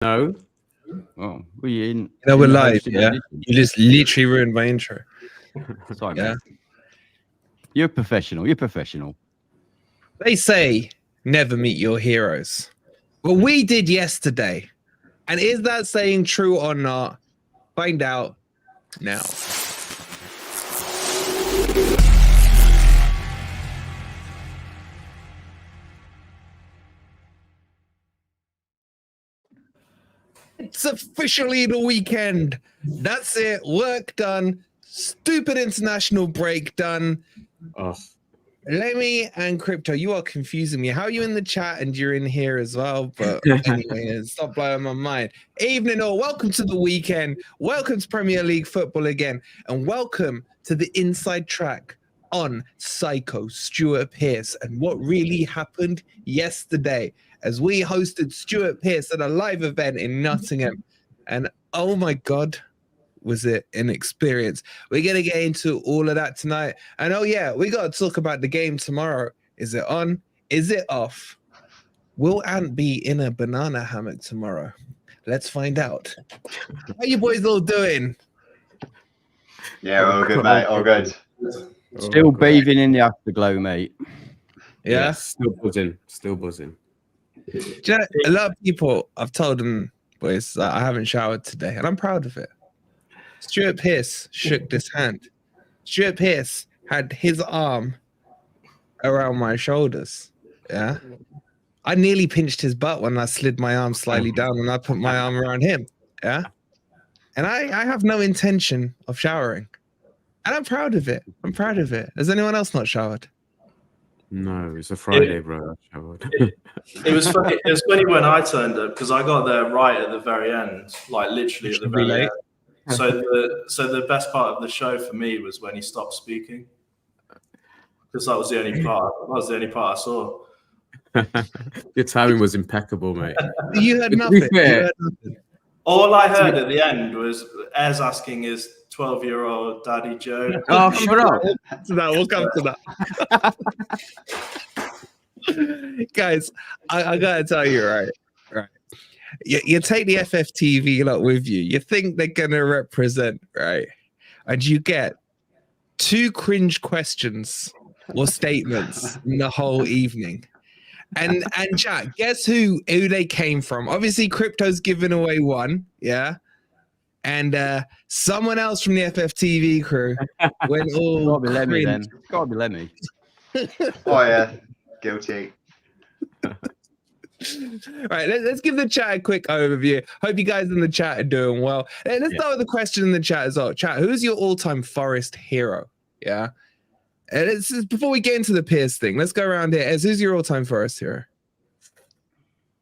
No. Oh, we in. No, we're live. Yeah, you just literally ruined my intro. Sorry, yeah, you're a professional. You're professional. They say never meet your heroes. Well, we did yesterday, and is that saying true or not? Find out now. It's officially the weekend. That's it. Work done. Stupid international break done. Oh. Lemmy and Crypto, you are confusing me. How are you in the chat and you're in here as well? But anyway, stop blowing my mind. Evening all. Welcome to the weekend. Welcome to Premier League football again. And welcome to the Inside Track on Psycho Stuart Pearce and what really happened yesterday as we hosted Stuart Pearce at a live event in Nottingham. And oh my God, was it an experience? We're going to get into all of that tonight. And oh yeah, we got to talk about the game tomorrow. Is it on? Is it off? Will Ant be in a banana hammock tomorrow? Let's find out. How you boys all doing? Yeah, all good, mate. All good. Still bathing in the afterglow, mate. Yeah? Still buzzing. Still buzzing. Do you know, a lot of people, I've told them, boys, that I haven't showered today, and I'm proud of it. Stuart Pearce shook this hand. Stuart Pearce had his arm around my shoulders. Yeah. I nearly pinched his butt when I slid my arm slightly down and I put my arm around him. Yeah. And I have no intention of showering. And I'm proud of it. I'm proud of it. Has anyone else not showered? No, it's a Friday, bro. It was funny. It was funny when I turned up because I got there right at the very end, like literally at the very end. So the best part of the show for me was when he stopped speaking, because that was the only part. That was the only part I saw. Your timing was impeccable, mate. You heard nothing. All I heard at the end was Ez asking his 12-year-old daddy Joe. Oh, shut up. We'll come to that. Guys, I gotta tell you, right. You take the FFTV lot with you. You think they're gonna represent, right? And you get 2 cringe questions or statements in the whole evening. And chat, guess who they came from? Obviously, Crypto's giving away one, yeah. And someone else from the FFTV crew went all Gotta be Lemmy then. Gotta be Lemmy. Oh yeah, guilty. Right, let's give the chat a quick overview. Hope you guys in the chat are doing well. Let's start with the question in the chat as well. Chat, who's your all-time Forest hero? Yeah. And before we get into the Pearce thing, let's go around here. Who's your all-time Forest hero?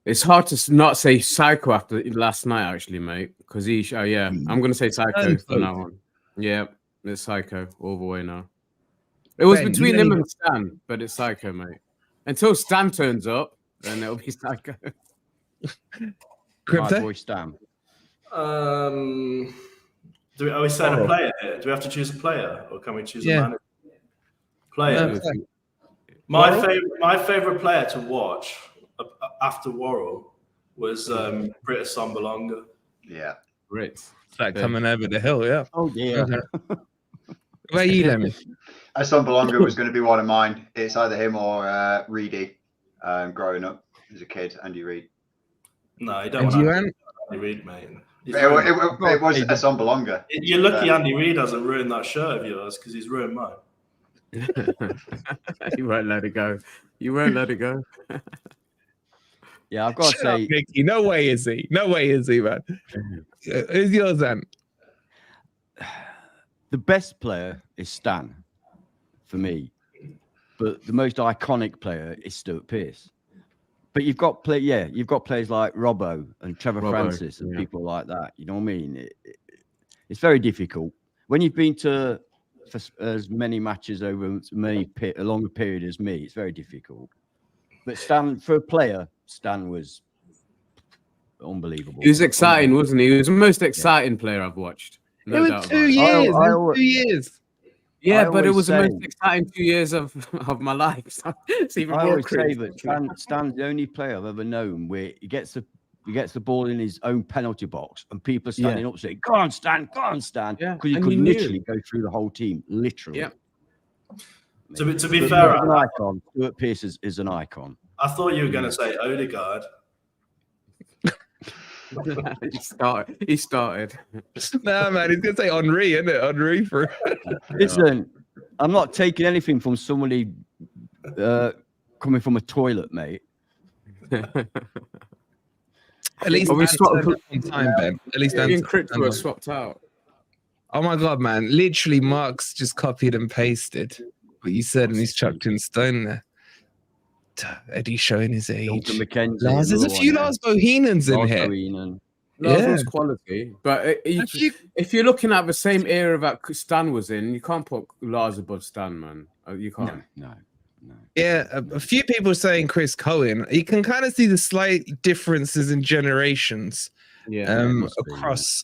It's hard to not say Psycho after last night, actually, mate. Because I'm going to say Psycho from now on. Yeah, it's Psycho all the way now. It was between him and Stan, but it's Psycho, mate. Until Stan turns up, then it'll be Psycho. My boy Stan. Are we saying a player here? Do we have to choose a player, or can we choose a manager? Player. My favorite player to watch after Worrell was Britta Sombolonga. Yeah, Brit. It's like coming over the hill, yeah. Oh yeah. Where you, Lemmy? Sombolonga was going to be one of mine. It's either him or Reedy. Growing up as a kid, Andy Reid. No, you don't want Andy Reid, mate. It was a Sombolonga. You're lucky Andy Reid hasn't ruined that shirt of yours, because he's ruined mine. You won't let it go. You won't let it go. Yeah, I've got to say, up, Mickey. No way is he, man. Who's yours then? the best player is Stan for me, but the most iconic player is Stuart Pearce. But you've got players like Robbo and Trevor Francis and people like that. You know what I mean? It's very difficult when you've been to for as many matches over a longer period as me. It's very difficult. But Stan, for a player, Stan was unbelievable. He was exciting, wasn't he? He was the most exciting player I've watched. No, it was 2 years. 2 years. Yeah, but it was the most exciting 2 years of my life. So it's even I more always say that Stan's the only player I've ever known where he gets a he gets the ball in his own penalty box, and people are standing up saying, "Go on, Stan, go on, Stan," because he could literally go through the whole team, literally. Yeah. To be fair, an icon. Stuart Pearce is an icon. I thought you were going to say Odegaard. He started. No, man, he's going to say Henri, isn't it? Henri for. Listen, I'm not taking anything from somebody coming from a toilet, mate. At least we swapped on time, Ben. At least Dan and Crypto were swapped out. Oh my god, man! Literally, Mark's just copied and pasted what you said, and he's chucked in stone there. Eddie's showing his age. There's a few Lars Boheenans in here. Lars was quality, but if you're looking at the same era that Stan was in, you can't put Lars above Stan, man. You can't. No. Yeah, a few people are saying Chris Cohen. You can kind of see the slight differences in generations. Across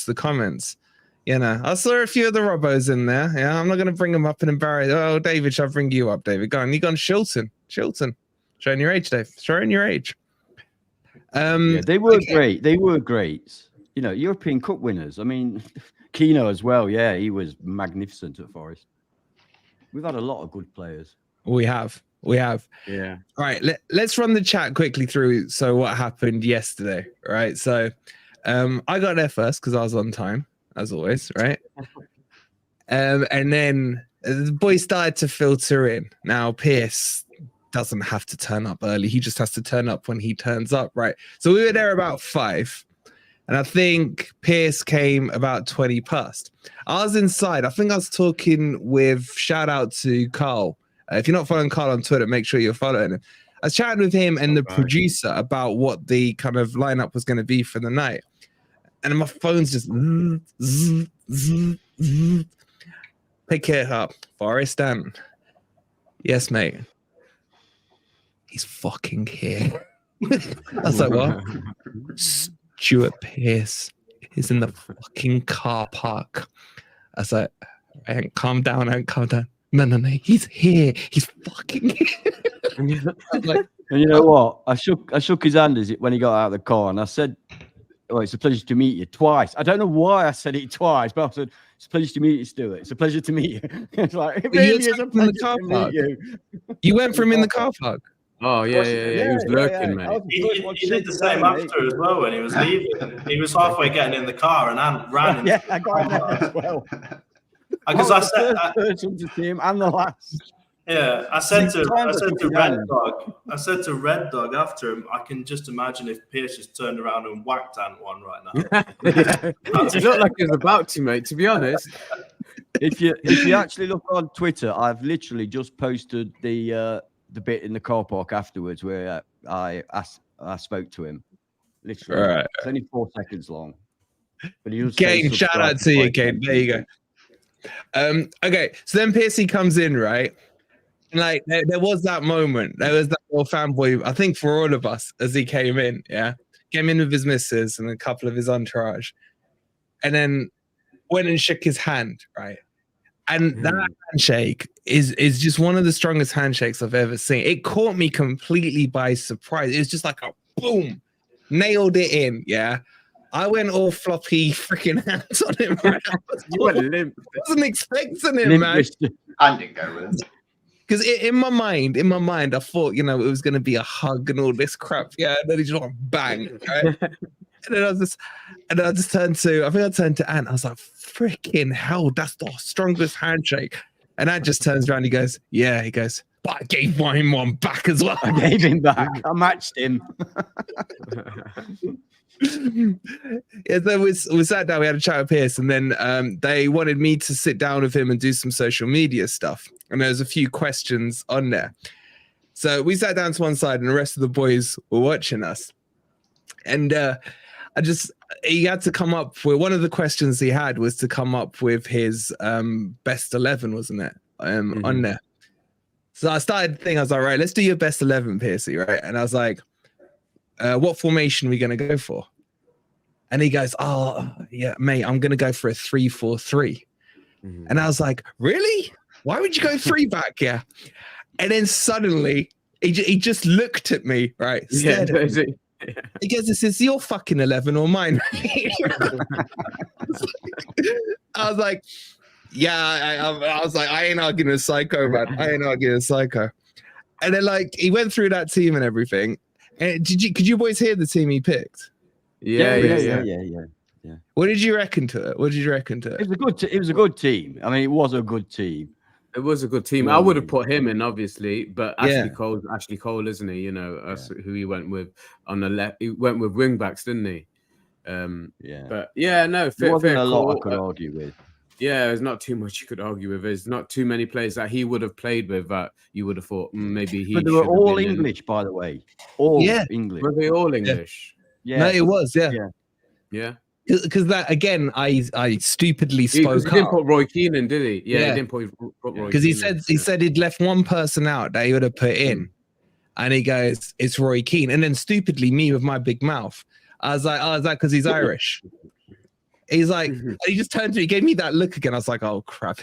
the comments. You know, I saw a few of the Robbos in there. Yeah, I'm not going to bring them up and embarrass. Oh, David, shall I bring you up, David? Go on. You gone Shilton. Showing your age, Dave. Showing your age. They were great. They were great. You know, European Cup winners. I mean, Keno as well. Yeah, he was magnificent at Forest. We've had a lot of good players. We have. Yeah. All right. Let's run the chat quickly through. So what happened yesterday? Right. So I got there first because I was on time, as always. Right. And then the boys started to filter in. Now, Pearce doesn't have to turn up early. He just has to turn up when he turns up. Right. So we were there about 5. And I think Pearce came about 20 past. I was inside. I think I was talking with, shout out to Carl. If you're not following Carl on Twitter, make sure you're following him. I was chatting with him and the producer about what the kind of lineup was going to be for the night. And my phone's just pick it up. Forest Dan. Yes, mate. He's fucking here. I was like, what? Stuart Pearce is in the fucking car park. I was like, calm down. No. He's here. He's fucking here. And you know what? I shook his hand when he got out of the car, and I said, "Oh, it's a pleasure to meet you." Twice. I don't know why I said it twice, but I said, "It's a pleasure to meet you, Stuart. It's a pleasure to meet you." It's like, it really is a pleasure to meet you. You went for him in the car park. Oh yeah. He was lurking, mate. He did the same after as well when he was leaving. He was halfway getting in the car and ran. Yeah, I got in there as well. Because I said to see him and the last. Yeah, I said to Red Dog after him, I can just imagine if Pearce just turned around and whacked Ant one right now. It looked like he was about to, mate, to be honest. If you actually look on Twitter, I've literally just posted the bit in the car park afterwards where I spoke to him. Literally. All right. It's only 4 seconds long. But he was Gain, shout out to you, Gain. There you go. Okay, so then Pearce comes in, right? And like there was that moment. There was that little fanboy, I think, for all of us as he came in. Yeah, came in with his missus and a couple of his entourage, and then went and shook his hand, right? And that handshake is just one of the strongest handshakes I've ever seen. It caught me completely by surprise. It was just like a boom, nailed it in. Yeah. I went all floppy freaking hands on him. Right? You went limp. I wasn't expecting it, man. I didn't go with it. Because in my mind, I thought, it was going to be a hug and all this crap. Yeah, and then he just went bang. Right? and then I just turned to Ant. I was like, freaking hell, that's the strongest handshake. And Ant just turns around. He goes, but I gave him one back as well. I gave him back. I matched him. Yeah, so we sat down, we had a chat with Pearce, and then they wanted me to sit down with him and do some social media stuff. And there was a few questions on there. So we sat down to one side and the rest of the boys were watching us. And he had to come up with, one of the questions he had was to come up with his best 11, wasn't it? On there. So I started thinking, I was like, right, let's do your best 11, Pearce, right? And I was like, what formation are we going to go for? And he goes, oh, yeah, mate, I'm going to go for a 3-4-3. And I was like, really? Why would you go 3 back? And then suddenly he just looked at me, right? He goes, "This is your fucking 11 or mine." I was like, "Yeah." I was like, "I ain't arguing with Psycho, man. I ain't arguing with Psycho." And then like he went through that team and everything. And could you boys hear the team he picked? Yeah. What did you reckon to it? It was a good team. I mean, it was a good team. It was a good team. I would have put him in, obviously, but Ashley Cole, isn't he? You know, who he went with on the left. He went with wing backs, didn't he? But no, there wasn't a lot I could argue with. Yeah, there's not too much you could argue with. There's not too many players that he would have played with that you would have thought maybe he. But they were all English, by the way. All English. Were they all English? Yeah. No, it was. Yeah. Because that again, I stupidly spoke up. He didn't put Roy Keane in, did he? Yeah, he didn't put Roy. Because he said he'd left one person out that he would have put in, and he goes, "It's Roy Keane," and then stupidly me with my big mouth, I was like, because he's Irish. He's like, and he just turned to me, he gave me that look again. I was like, oh crap.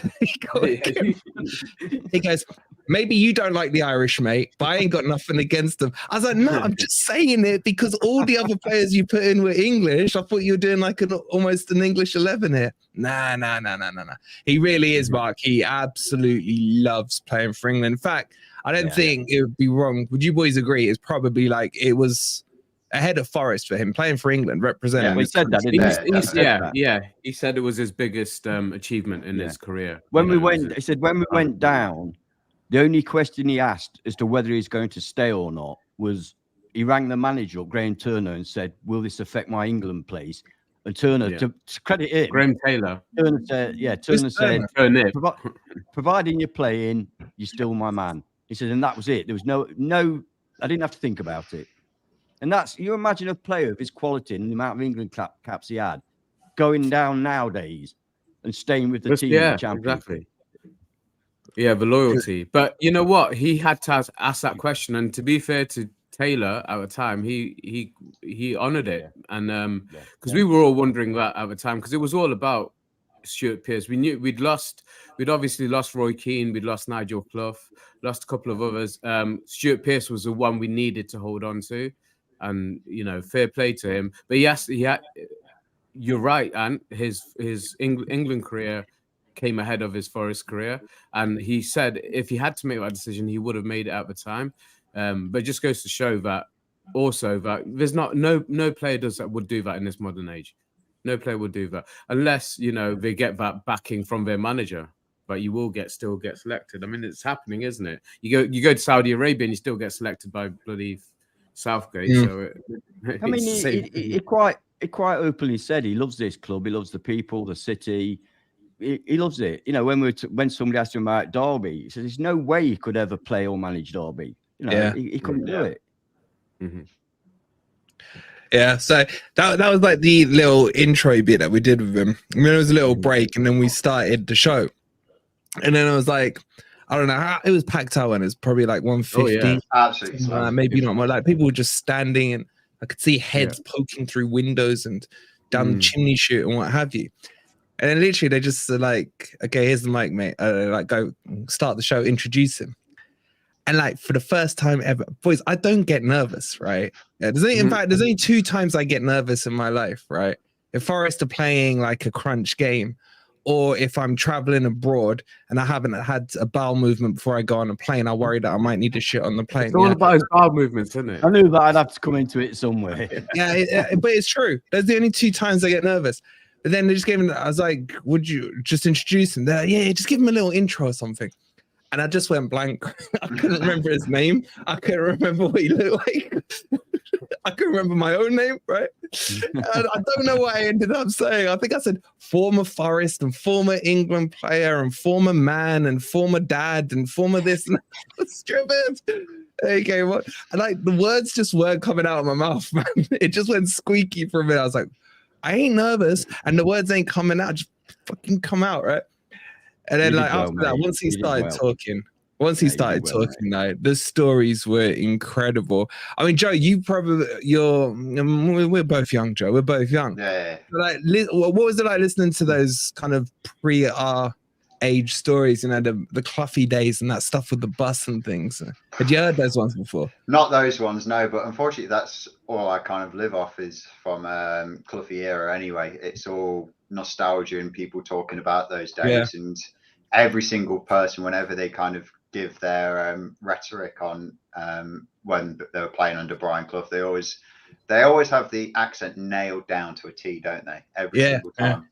He goes, "Maybe you don't like the Irish, mate, but I ain't got nothing against them." I was like, no, I'm just saying it because all the other players you put in were English. I thought you were doing like almost an English 11 here. Nah. He really is, Mark. He absolutely loves playing for England. In fact, I don't think it would be wrong. Would you boys agree? It's probably like it was ahead of Forest for him playing for England, representing. Yeah, he said that, didn't he? He said it was his biggest achievement in his career. He said when we went down, the only question he asked as to whether he's going to stay or not was he rang the manager, Graham Turner, and said, "Will this affect my England place?" And Turner, to credit him, Graham Taylor. Turner said, "Providing you're playing, you're still my man." He said, and that was it. There was no. I didn't have to think about it. And that's, you imagine a player of his quality and the amount of England caps he had going down nowadays and staying with the team in the Championship. Exactly. Yeah, the loyalty. But you know what? He had to ask that question. And to be fair to Taylor at the time, he honoured it. And because we were all wondering that at the time, because it was all about Stuart Pearce. We knew we'd obviously lost Roy Keane, we'd lost Nigel Clough, lost a couple of others. Stuart Pearce was the one we needed to hold on to. And fair play to him. But yes, you're right, and his England career came ahead of his Forest career. And he said if he had to make that decision, he would have made it at the time. But it just goes to show that also that there's no player would do that in this modern age. No player would do that unless they get that backing from their manager. But you will still get selected. I mean, it's happening, isn't it? You go to Saudi Arabia and you still get selected by bloody Southgate. So I mean, he quite openly said he loves this club. He loves the people, the city. He loves it. When somebody asked him about Derby, he said there's no way he could ever play or manage Derby. He couldn't do it. Mm-hmm. Yeah, so that was like the little intro bit that we did with him. I mean, it was a little break, and then we started the show. And then I was like, I don't know how it was packed out, and it's probably like 150. Oh, yeah. Absolutely. Maybe not more. Like people were just standing, and I could see heads poking through windows and down the chimney chute and what have you. And then literally they just like, "Okay, here's the mic, mate. Like go start the show, introduce him." And like for the first time ever, boys, I don't get nervous, right? Yeah, in fact, there's only 2 times I get nervous in my life, right? If Forest are playing like a crunch game, or if I'm traveling abroad and I haven't had a bowel movement before I go on a plane, I worry that I might need to shit on the plane. It's all about his bowel movements, isn't it? I knew that I'd have to come into it somewhere. But it's true. That's the only 2 times I get nervous. But then they just gave him, I was like, would you just introduce him? They're like, yeah, just give him a little intro or something. And I just went blank. I couldn't remember his name. I couldn't remember what he looked like. I couldn't remember my own name, right? I don't know what I ended up saying. I think I said former Forest and former England player and former man and former dad and former this and that. Stupid. Okay, what? And like the words just weren't coming out of my mouth, man. It just went squeaky for a minute. I was like, I ain't nervous, and the words ain't coming out. Just fucking come out, right? And then like after that, once he started talking, like the stories were incredible. I mean, Joe, we're both young, Joe. We're both young. Yeah. But like, what was it like listening to those kind of pre-R age stories, you know, the Cloughie days and that stuff with the bus and things. Had you heard those ones before? Not those ones, no. But unfortunately, that's all I kind of live off is from Cloughie era. Anyway, it's all nostalgia and people talking about those days, and every single person, whenever they kind of give their rhetoric on when they were playing under Brian Clough, they always have the accent nailed down to a T, don't they? Every single time.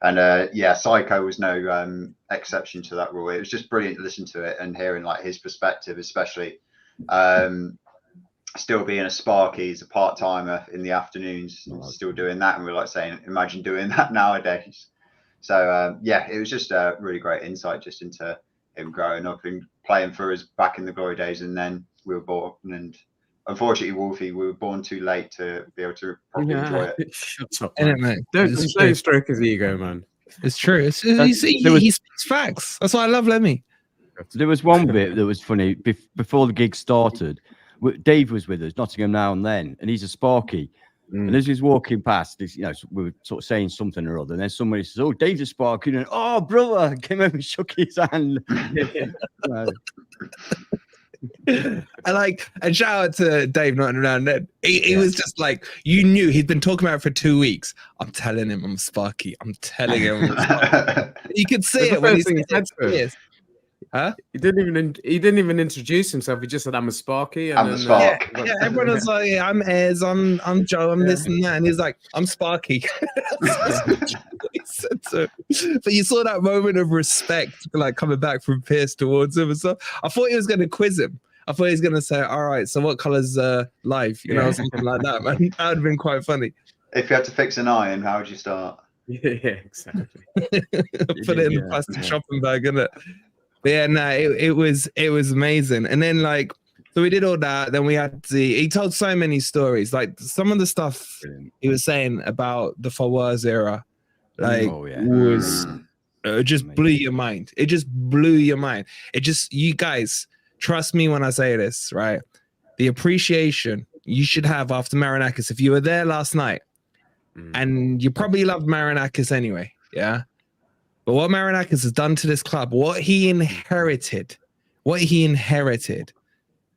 And Psycho was no exception to that rule. It was just brilliant to listen to it and hearing like his perspective, especially still being a Sparky, he's a part-timer in the afternoons, still doing that. And we're like saying, imagine doing that nowadays. So it was just a really great insight just into him growing up and playing for us back in the glory days. And then we were born, and unfortunately, Wolfie, we were born too late to be able to probably enjoy it. Shut up, man. Don't stroke his ego, man. It's true. He speaks facts. That's why I love Lemmy. There was one bit that was funny before the gig started. Dave was with us, Nottingham Now and Then, and he's a Sparky. And as he's walking past, we were sort of saying something or other, and then somebody says, "Oh, Dave's a Sparky," and "Oh, brother," came over and shook his hand. And shout out to Dave Nottingham Now and Then. He was just like, you knew he'd been talking about it for 2 weeks. I'm telling him I'm Sparky. I'm telling him I'm Sparky. You could see it when he said it. Huh? He didn't even introduce himself. He just said, "I'm a Sparky." And I'm a Spark. Everyone was like, "I'm Ez, I'm Joe, I'm this and that," and he's like, "I'm Sparky." But you saw that moment of respect, like coming back from Pearce towards him and stuff. I thought he was going to quiz him. I thought he was going to say, "All right, so what colour's life?" You know, something like that. Man, that would have been quite funny. If you had to fix an iron, how would you start? Yeah, exactly. Put it in the plastic shopping bag, innit? But yeah, no, it was amazing. And then so we did all that. Then we had he told so many stories. Like some of the stuff he was saying about the Fawaz era, was just blew your mind. It just blew your mind. You guys, trust me when I say this, right? The appreciation you should have after Marinakis, if you were there last night, and you probably loved Marinakis anyway, yeah? But what Marinakis has done to this club, what he inherited,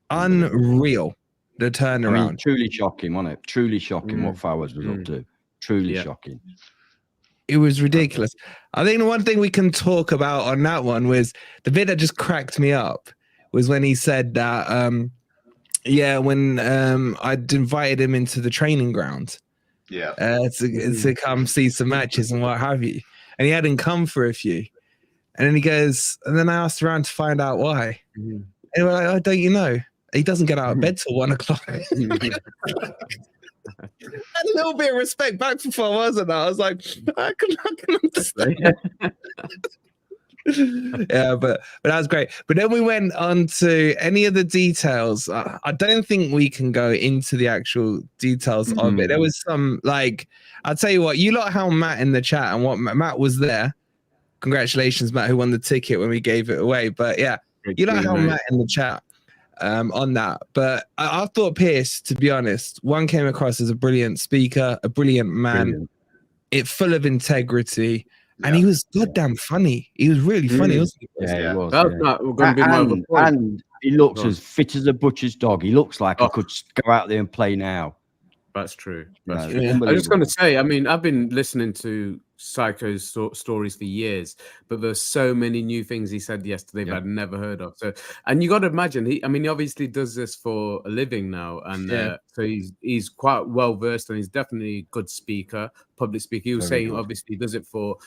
unreal, the turnaround. I mean, truly shocking, wasn't it? Truly shocking what Fawaz was up to. Truly shocking. It was ridiculous. I think the one thing we can talk about on that one was the bit that just cracked me up was when he said that, when I'd invited him into the training ground to come see some matches and what have you. And he hadn't come for a few. And then he goes, and then I asked around to find out why. And we're like, "Oh, don't you know? He doesn't get out of bed till 1 o'clock. A little bit of respect back for Fawaz, and I was like, I can understand. Yeah, but that was great. But then we went on to any of the details. I don't think we can go into the actual details of it. There was some, I'll tell you what, you lot how Matt in the chat and what Matt was there. Congratulations, Matt, who won the ticket when we gave it away. But yeah, you lot how Matt in the chat on that. But I thought Pearce, to be honest, one came across as a brilliant speaker, a brilliant man, full of integrity. And he was goddamn funny. He was really funny, wasn't he? Yeah, he was. And he looks as fit as a butcher's dog. He looks like he could go out there and play now. That's true. That's true. I was just going to say, I mean, I've been listening to Psycho's stories for years, but there's so many new things he said yesterday that I'd never heard of. So, and you got to imagine, he obviously does this for a living now, and so he's quite well versed, and he's definitely a good speaker, public speaker. He was saying, obviously, he does it for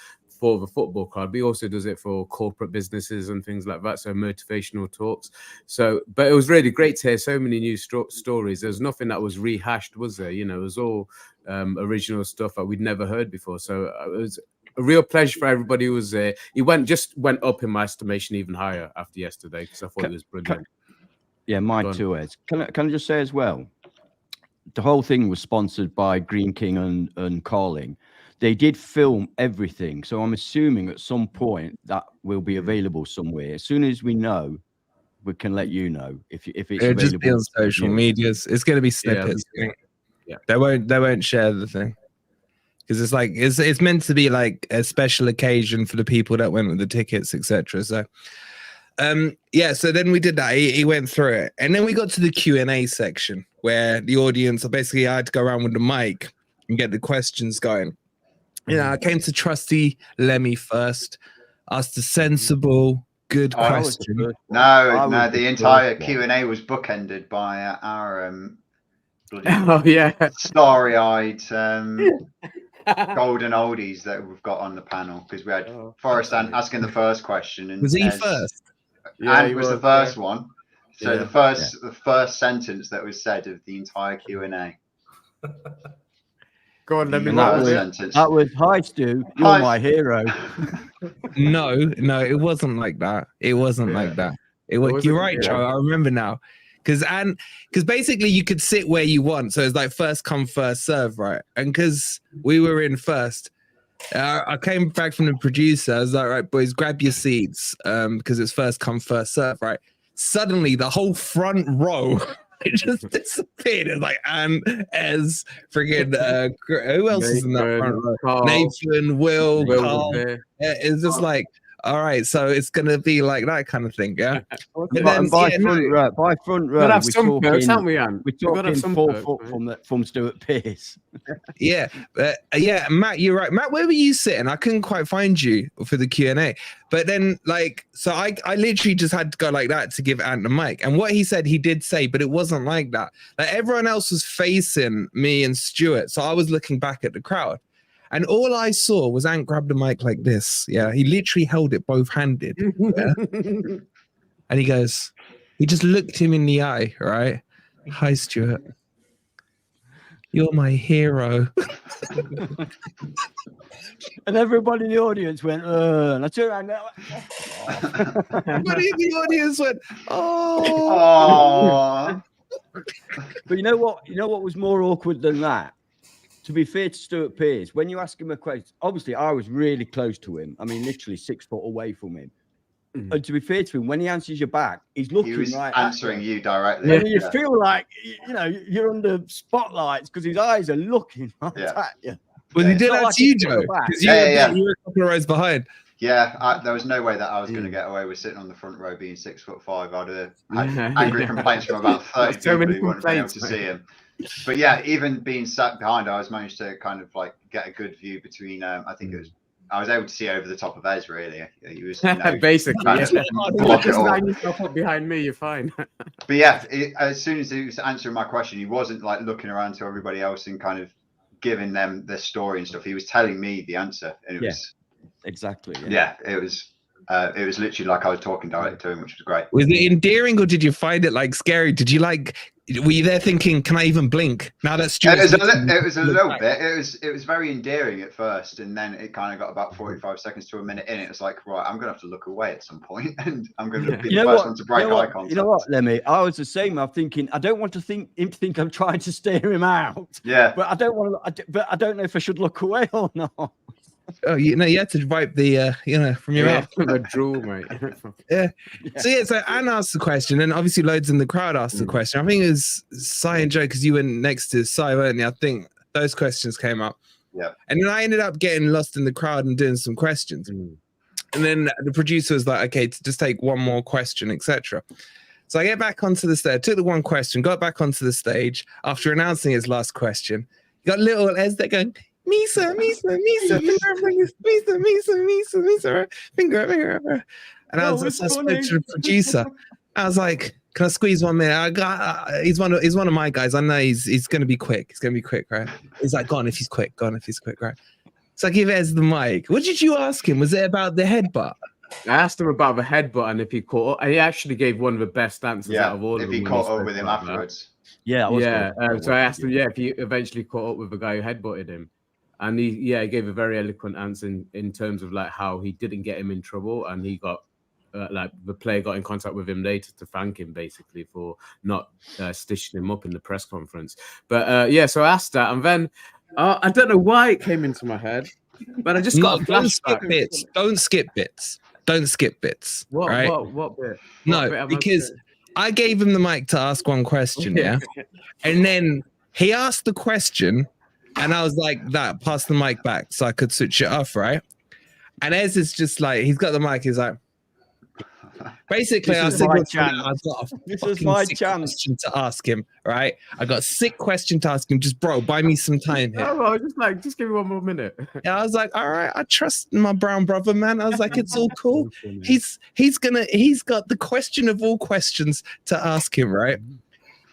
the football club, but he also does it for corporate businesses and things like that. So motivational talks. So, but it was really great to hear so many new stories. There's nothing that was rehashed, was there? You know, it was all original stuff that we'd never heard before. So it was a real pleasure for everybody who was there. He went up in my estimation even higher after yesterday because I thought it was brilliant. Mine too, Ed. Can I just say as well, the whole thing was sponsored by Green King and Carling. They did film everything, so I'm assuming at some point that will be available somewhere. As soon as we know, we can let you know if it's available. Just be on social medias. It's going to be snippets. Yeah. They won't share the thing. because it's like it's meant to be like a special occasion for the people that went with the tickets, etc. So so then we did that. He went through it, and then we got to the Q&A section where the audience, basically I had to go around with the mic and get the questions going. I came to trusty Lemmy first, asked a sensible, good question. No, the entire Q&A was bookended by our starry-eyed golden oldies that we've got on the panel, because we had Forrest asking the first question, and was he first? Yeah, he was the first one. So the first sentence that was said of the entire Q&A. Go on, let me that was, "Hi Stu, you're my hero." No, it wasn't like that. It wasn't like that. You're right, Joe. I remember now. Because basically you could sit where you want. So it's like first come, first serve, right? And because we were in first, I came back from the producer. I was like, right, boys, grab your seats, because it's first come, first serve, right? Suddenly the whole front row it just disappeared. It's like Ez, friggin' who else is in that front row? Carl, Nathan, Will Carl. It's just like, all right, so it's gonna be like that kind of thing, yeah. But then by front row, we're talking 4 foot from Stuart Pearce. Yeah, Matt, you're right. Matt, where were you sitting? I couldn't quite find you for the Q&A. But then, so I literally just had to go like that to give Ant the mic. And what he said, he did say, but it wasn't like that. Like everyone else was facing me and Stuart, so I was looking back at the crowd. And all I saw was Ant grab the mic like this. Yeah, he literally held it both-handed. Yeah? And he just looked him in the eye, right? "Hi, Stuart. You're my hero." And everybody in the audience went, and I turned around. Everybody in the audience went, "Oh." But you know what? You know what was more awkward than that? To be fair to Stuart Pearce, when you ask him a question, obviously I was really close to him. I mean, literally 6 foot away from him. And to be fair to him, when he answers you back, he's looking right answering you directly. And you feel like, you're under spotlights because his eyes are looking right at you. Well, he did answer you, Joe. Because you were a couple of rows behind. Yeah, there was no way that I was going to get away with sitting on the front row being 6'5". I'd have had angry complaints from about 30 people who wouldn't be able to see him. But yeah, even being sat behind, I was managed to kind of like get a good view between. I think I was able to see over the top of Ez. Really, he was basically block it all. Line yourself up behind me, you're fine. But yeah, as soon as he was answering my question, he wasn't like looking around to everybody else and kind of giving them their story and stuff. He was telling me the answer, and it was exactly. Yeah, it was literally like I was talking directly to him, which was great. Was it endearing or did you find it like scary? Did you were you there thinking, can I even blink? Now that's Stuart. It was a little bit. It was very endearing at first, and then it kind of got about 45 seconds to a minute in. It was like, right, I'm gonna have to look away at some point, and I'm gonna be the first one to break eye contact. You know what, Lemmy? I was the same. I'm thinking, I don't want to think I'm trying to stare him out. Yeah. But I don't want to. But I don't know if I should look away or not. Oh, you had to wipe the, from your mouth. The drool, mate. Yeah. So Anne asked the question, and obviously loads in the crowd asked the question. I think it was Sai and Joe, because you were next to Sai, weren't you? I think those questions came up. Yeah. And then I ended up getting lost in the crowd and doing some questions. And then the producer was like, okay, just take one more question, etc. So I get back onto the stage, took the one question, got back onto the stage after announcing his last question. You got little Ez there going, Misa, finger. And I spoke to the producer. I was like, can I squeeze 1 minute? He's one of my guys. I know he's gonna be quick. He's gonna be quick, right? He's like, go on if he's quick, right? So I give Ez the mic. What did you ask him? Was it about the headbutt? I asked him about the headbutt and if he caught up. He actually gave one of the best answers out of all of them. If he caught up with him afterwards. Yeah. So I asked him, if he eventually caught up with the guy who headbutted him. And he gave a very eloquent answer in terms of like how he didn't get him in trouble, and he got the player got in contact with him later to thank him basically for not stitching him up in the press conference. But so I asked that, and then I don't know why it came into my head, but I just got a flashback. Don't skip bits. What? Right? What bit? No, because I gave him the mic to ask one question, and then he asked the question. And I was like, that, pass the mic back so I could switch it off, right? And Ez is just like, he's got the mic, he's like, basically, I said, I've got a question to ask him, right? I got a sick question to ask him. Just, bro, buy me some time here. Oh, well, just give me one more minute. Yeah, I was like, all right, I trust my brown brother, man. I was like, it's all cool. He's got the question of all questions to ask him, right?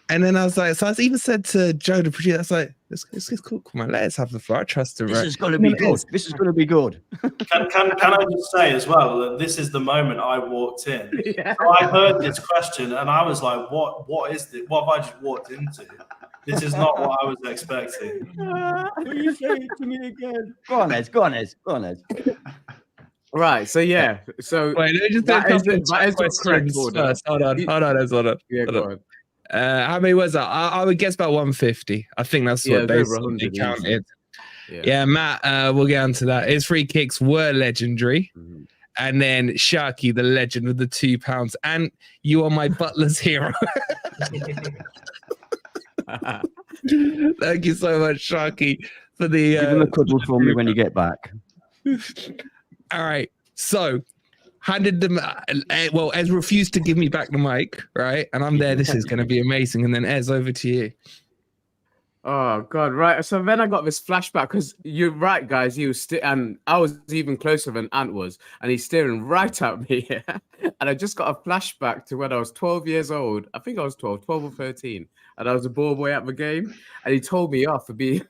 And then I was like, so I even said to Joe, the producer, I was like, it's cool, come on, let's have the floor. I trust him, right? This is going to be good. This is going to be good. Can I just say as well that this is the moment I walked in. Yeah. So I heard this question and I was like, what is this? What have I just walked into? This is not what I was expecting. Will you say it to me again? Go on, Ez. Right, so yeah. So wait, let me just that is the correct order. First. Hold on. Yeah, go on. How many was that? I would guess about 150. I think that's what they counted. Yeah, Matt, we'll get onto that. His free kicks were legendary. Mm-hmm. And then Sharky, the legend with the £2. And you are my butler's hero. Thank you so much, Sharky, for the... Give him a cuddle for me when you get back. All right, so... handed them, well, Ez refused to give me back the mic, right? And I'm there, this is going to be amazing. And then Ez, over to you. Oh, God, right. So then I got this flashback because you're right, guys. And I was even closer than Ant was. And he's staring right at me. And I just got a flashback to when I was 12 years old. I think I was 12 or 13. And I was a ball boy at the game. And he told me off for being...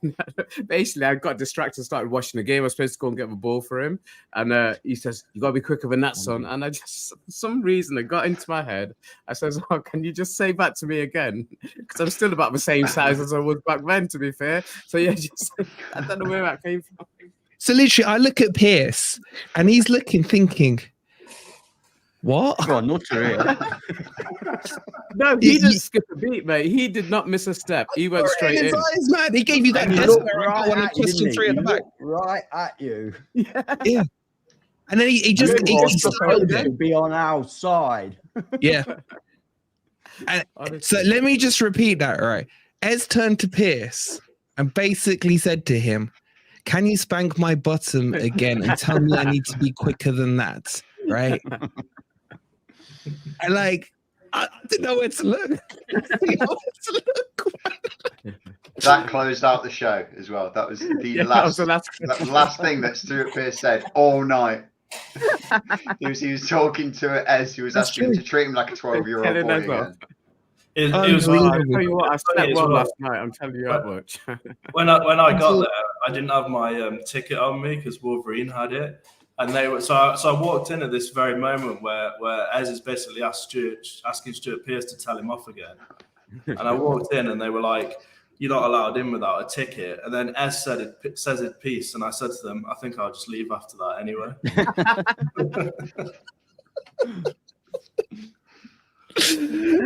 Basically, I got distracted and started watching the game. I was supposed to go and get the ball for him. And he says, you got to be quicker than that, son. And I just, for some reason, it got into my head. I says, oh, can you just say that to me again? Because I'm still about the same size as I was back then, to be fair. So, yeah, just I don't know where that came from. So, literally, I look at Pearce, and he's looking, thinking... what? Go on, not here. No, he didn't skip a beat, mate. He did not miss a step. He went straight in. Eyes, man. He gave you that question 3 at the back. Right at you. Yeah. And then he just supposed to be on our side. Yeah. And so let me just repeat that, right? Ez turned to Pearce and basically said to him, can you spank my bottom again and tell me I need to be quicker than that? Right? And like, I didn't know where to look. That closed out the show as well. That was the last thing that Stuart Pearce said all night. he was talking to Ez. He was asking him to treat him like a 12-year-old boy again. It was I'll tell you what, I slept well last night. I'm telling you that much. When I got there, I didn't have my ticket on me because Wolverine had it. And they were so I walked in at this very moment where Ez is basically asking Stuart Pearce to tell him off again. And I walked in and they were like, you're not allowed in without a ticket. And then Ez says his piece, and I said to them, I think I'll just leave after that anyway.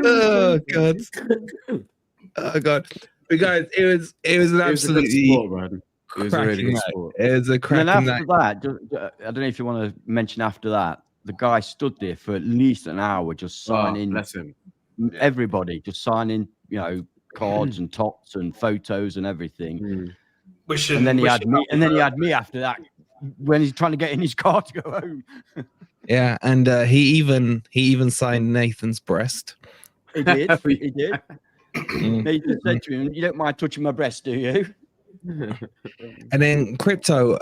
Oh God. Oh God. But guys, it was an absolutely sport, it was a really good sport. It was a cracking and night. after that, I don't know if you want to mention after that, the guy stood there for at least an hour just signing everybody, just signing, cards and tops and photos and everything. And then he had me after that when he's trying to get in his car to go home. Yeah, and he even signed Nathan's breast. He did. He did. Nathan said to him, "You don't mind touching my breast, do you?" And then Crypto,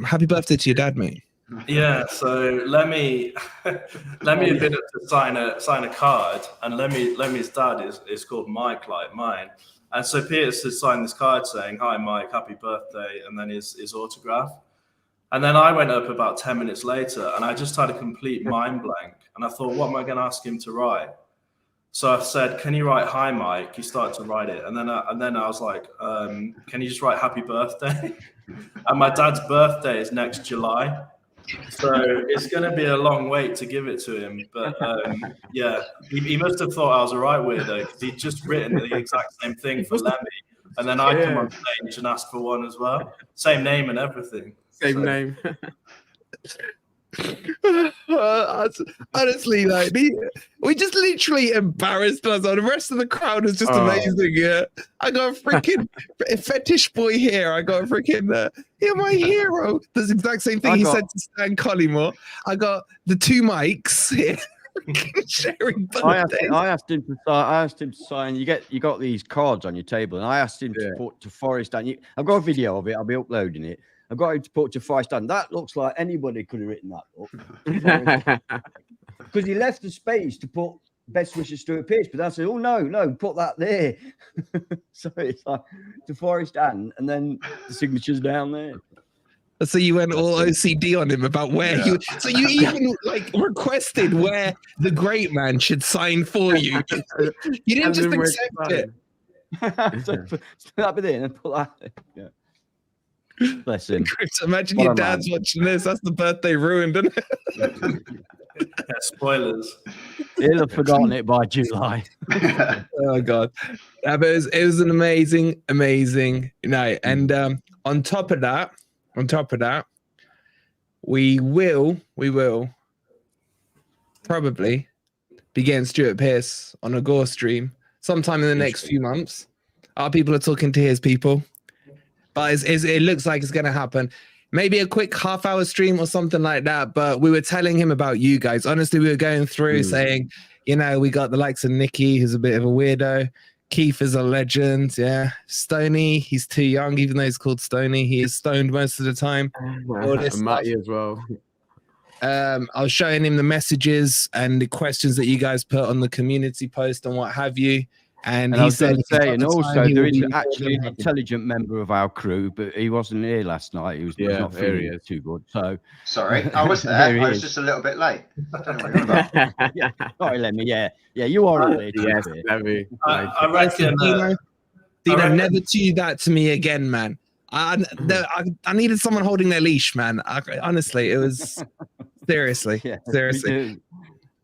happy birthday to your dad, mate. Yeah, so Lemmy had been up to sign a card, and Lemmy's dad is called Mike, like mine. And so Pearce has signed this card saying, "Hi Mike, happy birthday," and then his autograph. And then I went up about 10 minutes later, and I just had a complete mind blank. And I thought, what am I going to ask him to write? So I said, "Can you write hi Mike?" He started to write it, and then I was like, "Can you just write happy birthday?" And my dad's birthday is next July, so it's going to be a long wait to give it to him. But yeah, he must have thought I was a right weirdo because he'd just written the exact same thing for Lemmy, and then I come on stage and asked for one as well, same name and everything. Same name. Honestly, like we just literally embarrassed us. The rest of the crowd was just amazing. Yeah, I got a freaking fetish boy here. I got a freaking you're my hero. That's the exact same thing he said to Stan Collymore. I got the 2 mics here. I asked him to sign. You got these cards on your table, and I asked him to put to Forest down. I've got a video of it. I'll be uploading it. I've got him to put to Forest down. That looks like anybody could have written that up. Because he left the space to put best wishes Stuart Pearce, but I said, oh no, put that there. So it's like to Forest and then the signatures down there. So you went all OCD on him about where you. So you even like requested where the great man should sign for you. You didn't just accept it. So that bit in and put that. Yeah. Bless him. Imagine your dad's watching this. That's the birthday ruined, isn't it? Spoilers. He'll have forgotten it by July. Oh God, it was an amazing night. And on top of that, we will probably be getting Stuart Pearce on a GOR stream sometime in the next few months. Our people are talking to his people, but it looks like it's going to happen. Maybe a quick half-hour stream or something like that. But we were telling him about you guys. Honestly, we were going through saying, we got the likes of Nicky, who's a bit of a weirdo. Keith is a legend, yeah. Stoney, he's too young, even though he's called Stoney. He is stoned most of the time. And Matty as well. I was showing him the messages and the questions that you guys put on the community post and what have you. And he said, and also there is actually an intelligent member of our crew, but he wasn't here last night. He was not feeling too good. So sorry, I was there. I was just a little bit late. I don't know what you're about. Sorry, Lemmy. Yeah, you are late. Yes, Lemmy. I reckon. Dino, never do that to me again, man. I needed someone holding their leash, man. Honestly, it was seriously.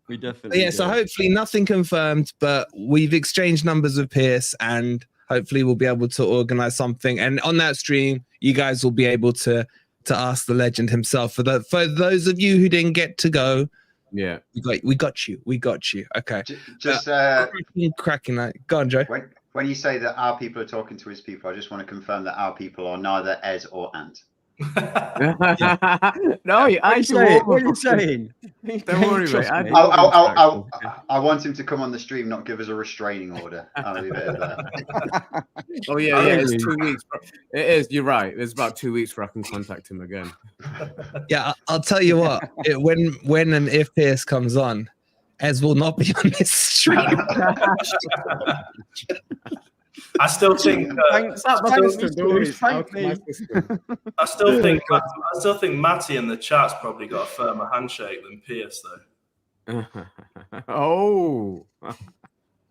We definitely so hopefully nothing confirmed, but we've exchanged numbers with Pearce and hopefully we'll be able to organize something. And on that stream, you guys will be able to ask the legend himself. For those of you who didn't get to go, we got you. Okay. Just cracking that. Go on, Joe. When you say that our people are talking to his people, I just want to confirm that our people are neither Ez or Ant. No, I say what are you saying? Don't worry, mate. I want him to come on the stream, not give us a restraining order. I'll leave it at that. Oh yeah, it's 2 weeks. It is. You're right. It's about 2 weeks before I can contact him again. Yeah, I'll tell you what. When and if Pearce comes on, Ez will not be on this stream. I still think. I still think Matty in the chat's probably got a firmer handshake than Pearce, though. Oh,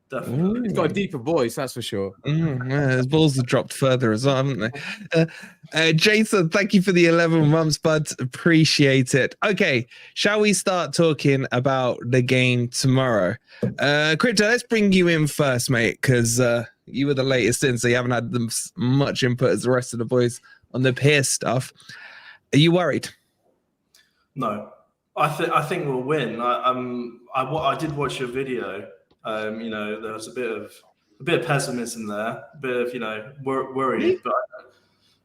definitely. He's got a deeper voice, that's for sure. His balls have dropped further as well, haven't they? Jason, thank you for the 11 months, bud. Appreciate it. Okay, shall we start talking about the game tomorrow? Crypto, let's bring you in first, mate, because you were the latest in, so you haven't had much input as the rest of the boys on the Pearce stuff. Are you worried? No, I think we'll win. I did watch your video. There was a bit of pessimism there, a bit of worry, but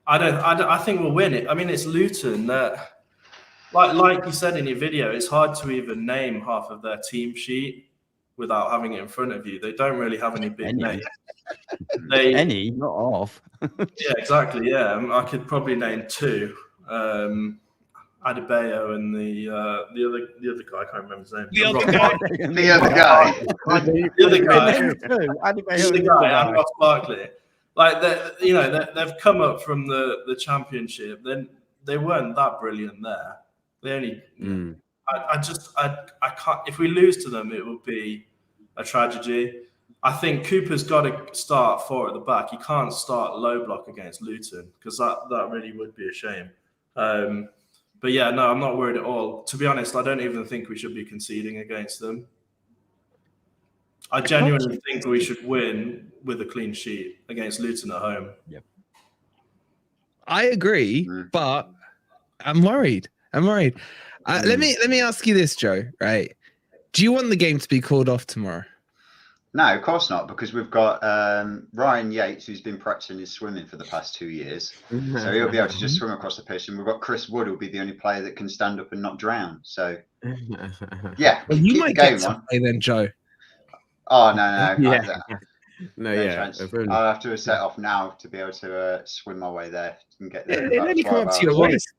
I think we'll win it. I mean, it's Luton that, like you said in your video, it's hard to even name half of their team sheet without having it in front of you. They don't really have any big names. Not half. Yeah, exactly. Yeah, I could probably name 2. Adebayo and the other guy, I can't remember his name. The other guy. And Ross Barkley. Like they've come up from the championship. Then they weren't that brilliant there. They only. I can't. If we lose to them, it will be a tragedy. I think Cooper's got to start 4 at the back. He can't start low block against Luton because that really would be a shame. But yeah, no, I'm not worried at all. To be honest, I don't even think we should be conceding against them. I genuinely think we should win with a clean sheet against Luton at home. Yep. I agree, but I'm worried. Let me ask you this, Joe. Right? Do you want the game to be called off tomorrow? No, of course not, because we've got Ryan Yates, who's been practicing his swimming for the past 2 years. So he'll be able to just swim across the pitch. And we've got Chris Wood, who'll be the only player that can stand up and not drown. So, yeah. Well, you might get to play then, Joe. Oh, no. I'll have to set off now to be able to swim my way there and get there. Let me come up to your waist.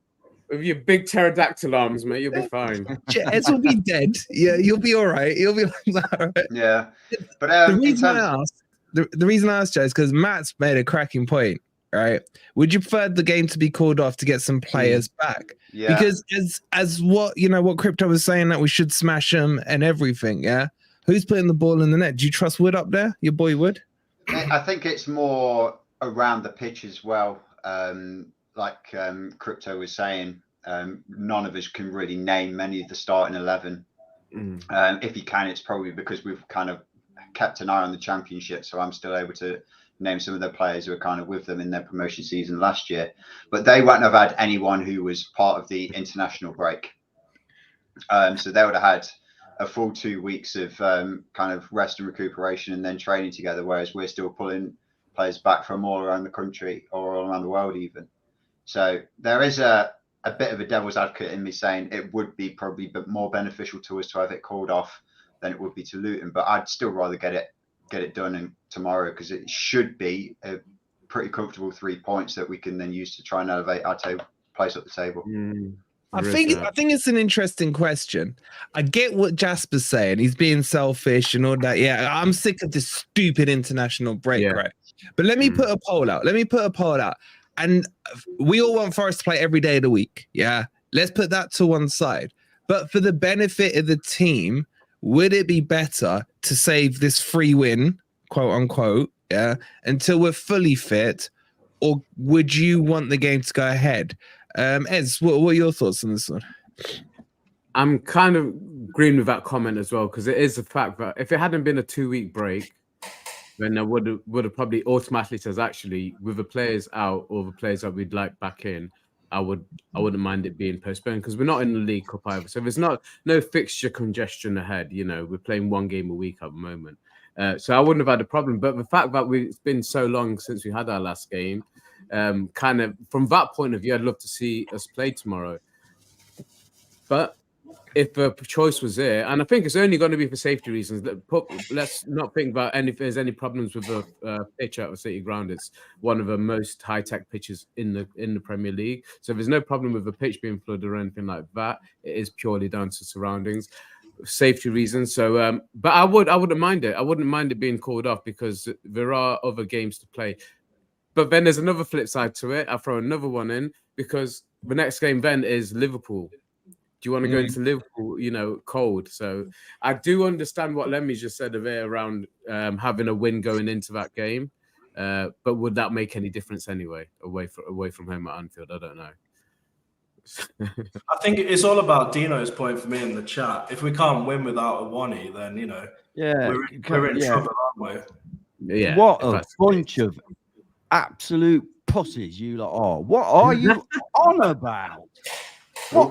With your big pterodactyl arms, mate, you'll be fine. Jez will be dead. Yeah, you'll be all right. You'll be like that, all right? Yeah. But the reason I asked, Joe, is because Matt's made a cracking point, right? Would you prefer the game to be called off to get some players back? Yeah. Because as what Crypto was saying, that we should smash them and everything, yeah? Who's putting the ball in the net? Do you trust Wood up there? Your boy Wood? I think it's more around the pitch as well. Like Crypto was saying, none of us can really name many of the starting 11. If you can, it's probably because we've kind of kept an eye on the championship, so I'm still able to name some of the players who are kind of with them in their promotion season last year. But they won't have had anyone who was part of the international break. So they would have had a full 2 weeks of kind of rest and recuperation and then training together, whereas we're still pulling players back from all around the country or all around the world even. So there is a bit of a devil's advocate in me saying it would be probably more beneficial to us to have it called off than it would be to Luton. But I'd still rather get it done tomorrow, because it should be a pretty comfortable 3 points that we can then use to try and elevate our place up the table. I think it's an interesting question. I get what Jasper's saying. He's being selfish and all that. Yeah, I'm sick of this stupid international break, right? But let me put a poll out. And we all want Forest to play every day of the week. Yeah, let's put that to one side. But for the benefit of the team, would it be better to save this free win, quote unquote, until we're fully fit, or would you want the game to go ahead? Ez, what are your thoughts on this one? I'm kind of agreeing with that comment as well, because it is the fact that if it hadn't been a 2-week break, then I would have probably automatically says, actually, with the players out or the players that we'd like back in, I wouldn't mind it being postponed, because we're not in the League Cup either. So there's no fixture congestion ahead. We're playing 1 game a week at the moment. So I wouldn't have had a problem. But the fact that it's been so long since we had our last game, kind of from that point of view, I'd love to see us play tomorrow. But if the choice was there, and I think it's only going to be for safety reasons, let's not think about if there's any problems with the pitch at the City Ground. It's one of the most high-tech pitches in the Premier League. So there's no problem with the pitch being flooded or anything like that. It is purely down to surroundings, safety reasons. So, but I wouldn't mind it. I wouldn't mind it being called off, because there are other games to play. But then there's another flip side to it. I'll throw another one in, because the next game then is Liverpool. Do you want to go into Liverpool, cold? So I do understand what Lemmy just said around having a win going into that game. But would that make any difference anyway, away from home at Anfield? I don't know. I think it's all about Dino's point for me in the chat. If we can't win without Awoniyi, then, we're in trouble, aren't we? Yeah. What a bunch of absolute pussies you lot are. What are you on about?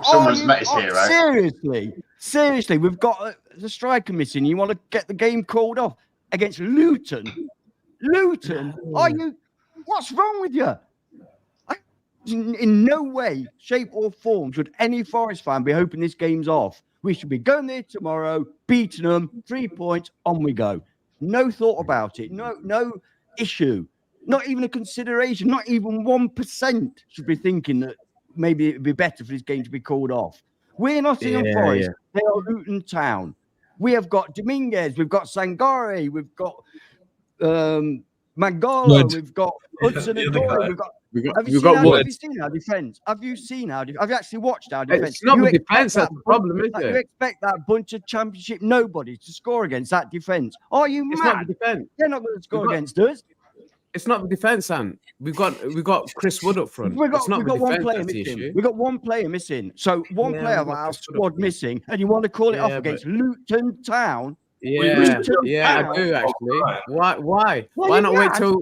Someone's met his hero. Seriously, we've got the striker missing. You want to get the game called off against Luton? Are you? What's wrong with you? In no way, shape, or form should any Forest fan be hoping this game's off. We should be going there tomorrow, beating them, 3 points, on we go. No thought about it. No issue. Not even a consideration. Not even 1% should be thinking that maybe it'd be better for this game to be called off. We're Nottingham Forest. They are Luton Town. We have got Dominguez. We've got Sangare. We've got Mangala. We've got Hudson and Doyle. Have you seen our defence? Have you actually watched our defence? It's not the defence that's the problem, is it? You expect that bunch of championship nobodies to score against that defence? Are you mad? It's not the defence. They're not going to score against us. It's not the defence, Ant. We've got Chris Wood up front. We've got one player missing. We've got one player missing. So one player of our squad missing, and you want to call it off against Luton Town? I do actually. Why not wait till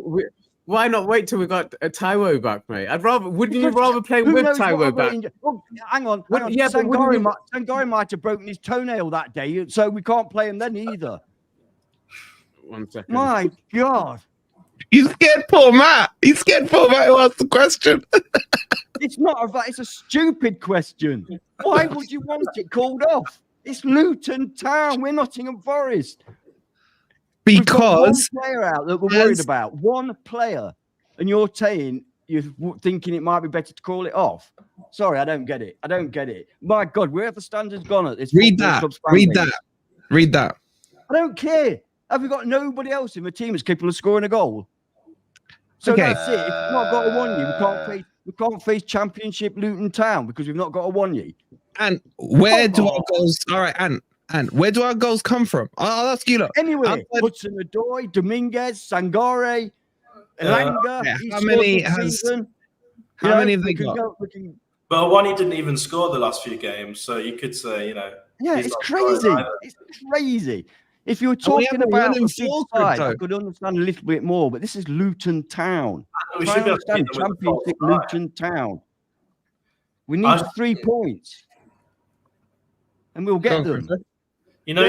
Why not wait till we got a Taiwo back, mate? Wouldn't you rather play with Taiwo back? Well, hang on. Yeah, but Sangari might have broken his toenail that day, so we can't play him then either. 1 second. My God. You scared poor Matt. You scared poor Matt who asked the question. It's a stupid question. Why would you want it called off? It's Luton Town. We're Nottingham Forest. Because one player out that we're worried about. One player. And you're thinking it might be better to call it off. Sorry, I don't get it. My God, where have the standards gone at this? Read that. I don't care. Have we got nobody else in the team that's capable of scoring a goal? So that's it. If we've not got a Awoniyi, we can't face Championship Luton Town because we've not got a Awoniyi. And where do our goals? All right, and where do our goals come from? I'll ask you. Look, anyway, Hudson-Odoi, Dominguez, Sangare, Elanga. How many have they got? But Awoniyi didn't even score the last few games, so you could say, Yeah, it's crazy. It's crazy. If you were talking about the big side, I could understand a little bit more, but this is Luton Town. We should be understand Championship Luton Town. We need 3 points, and we'll get them. In the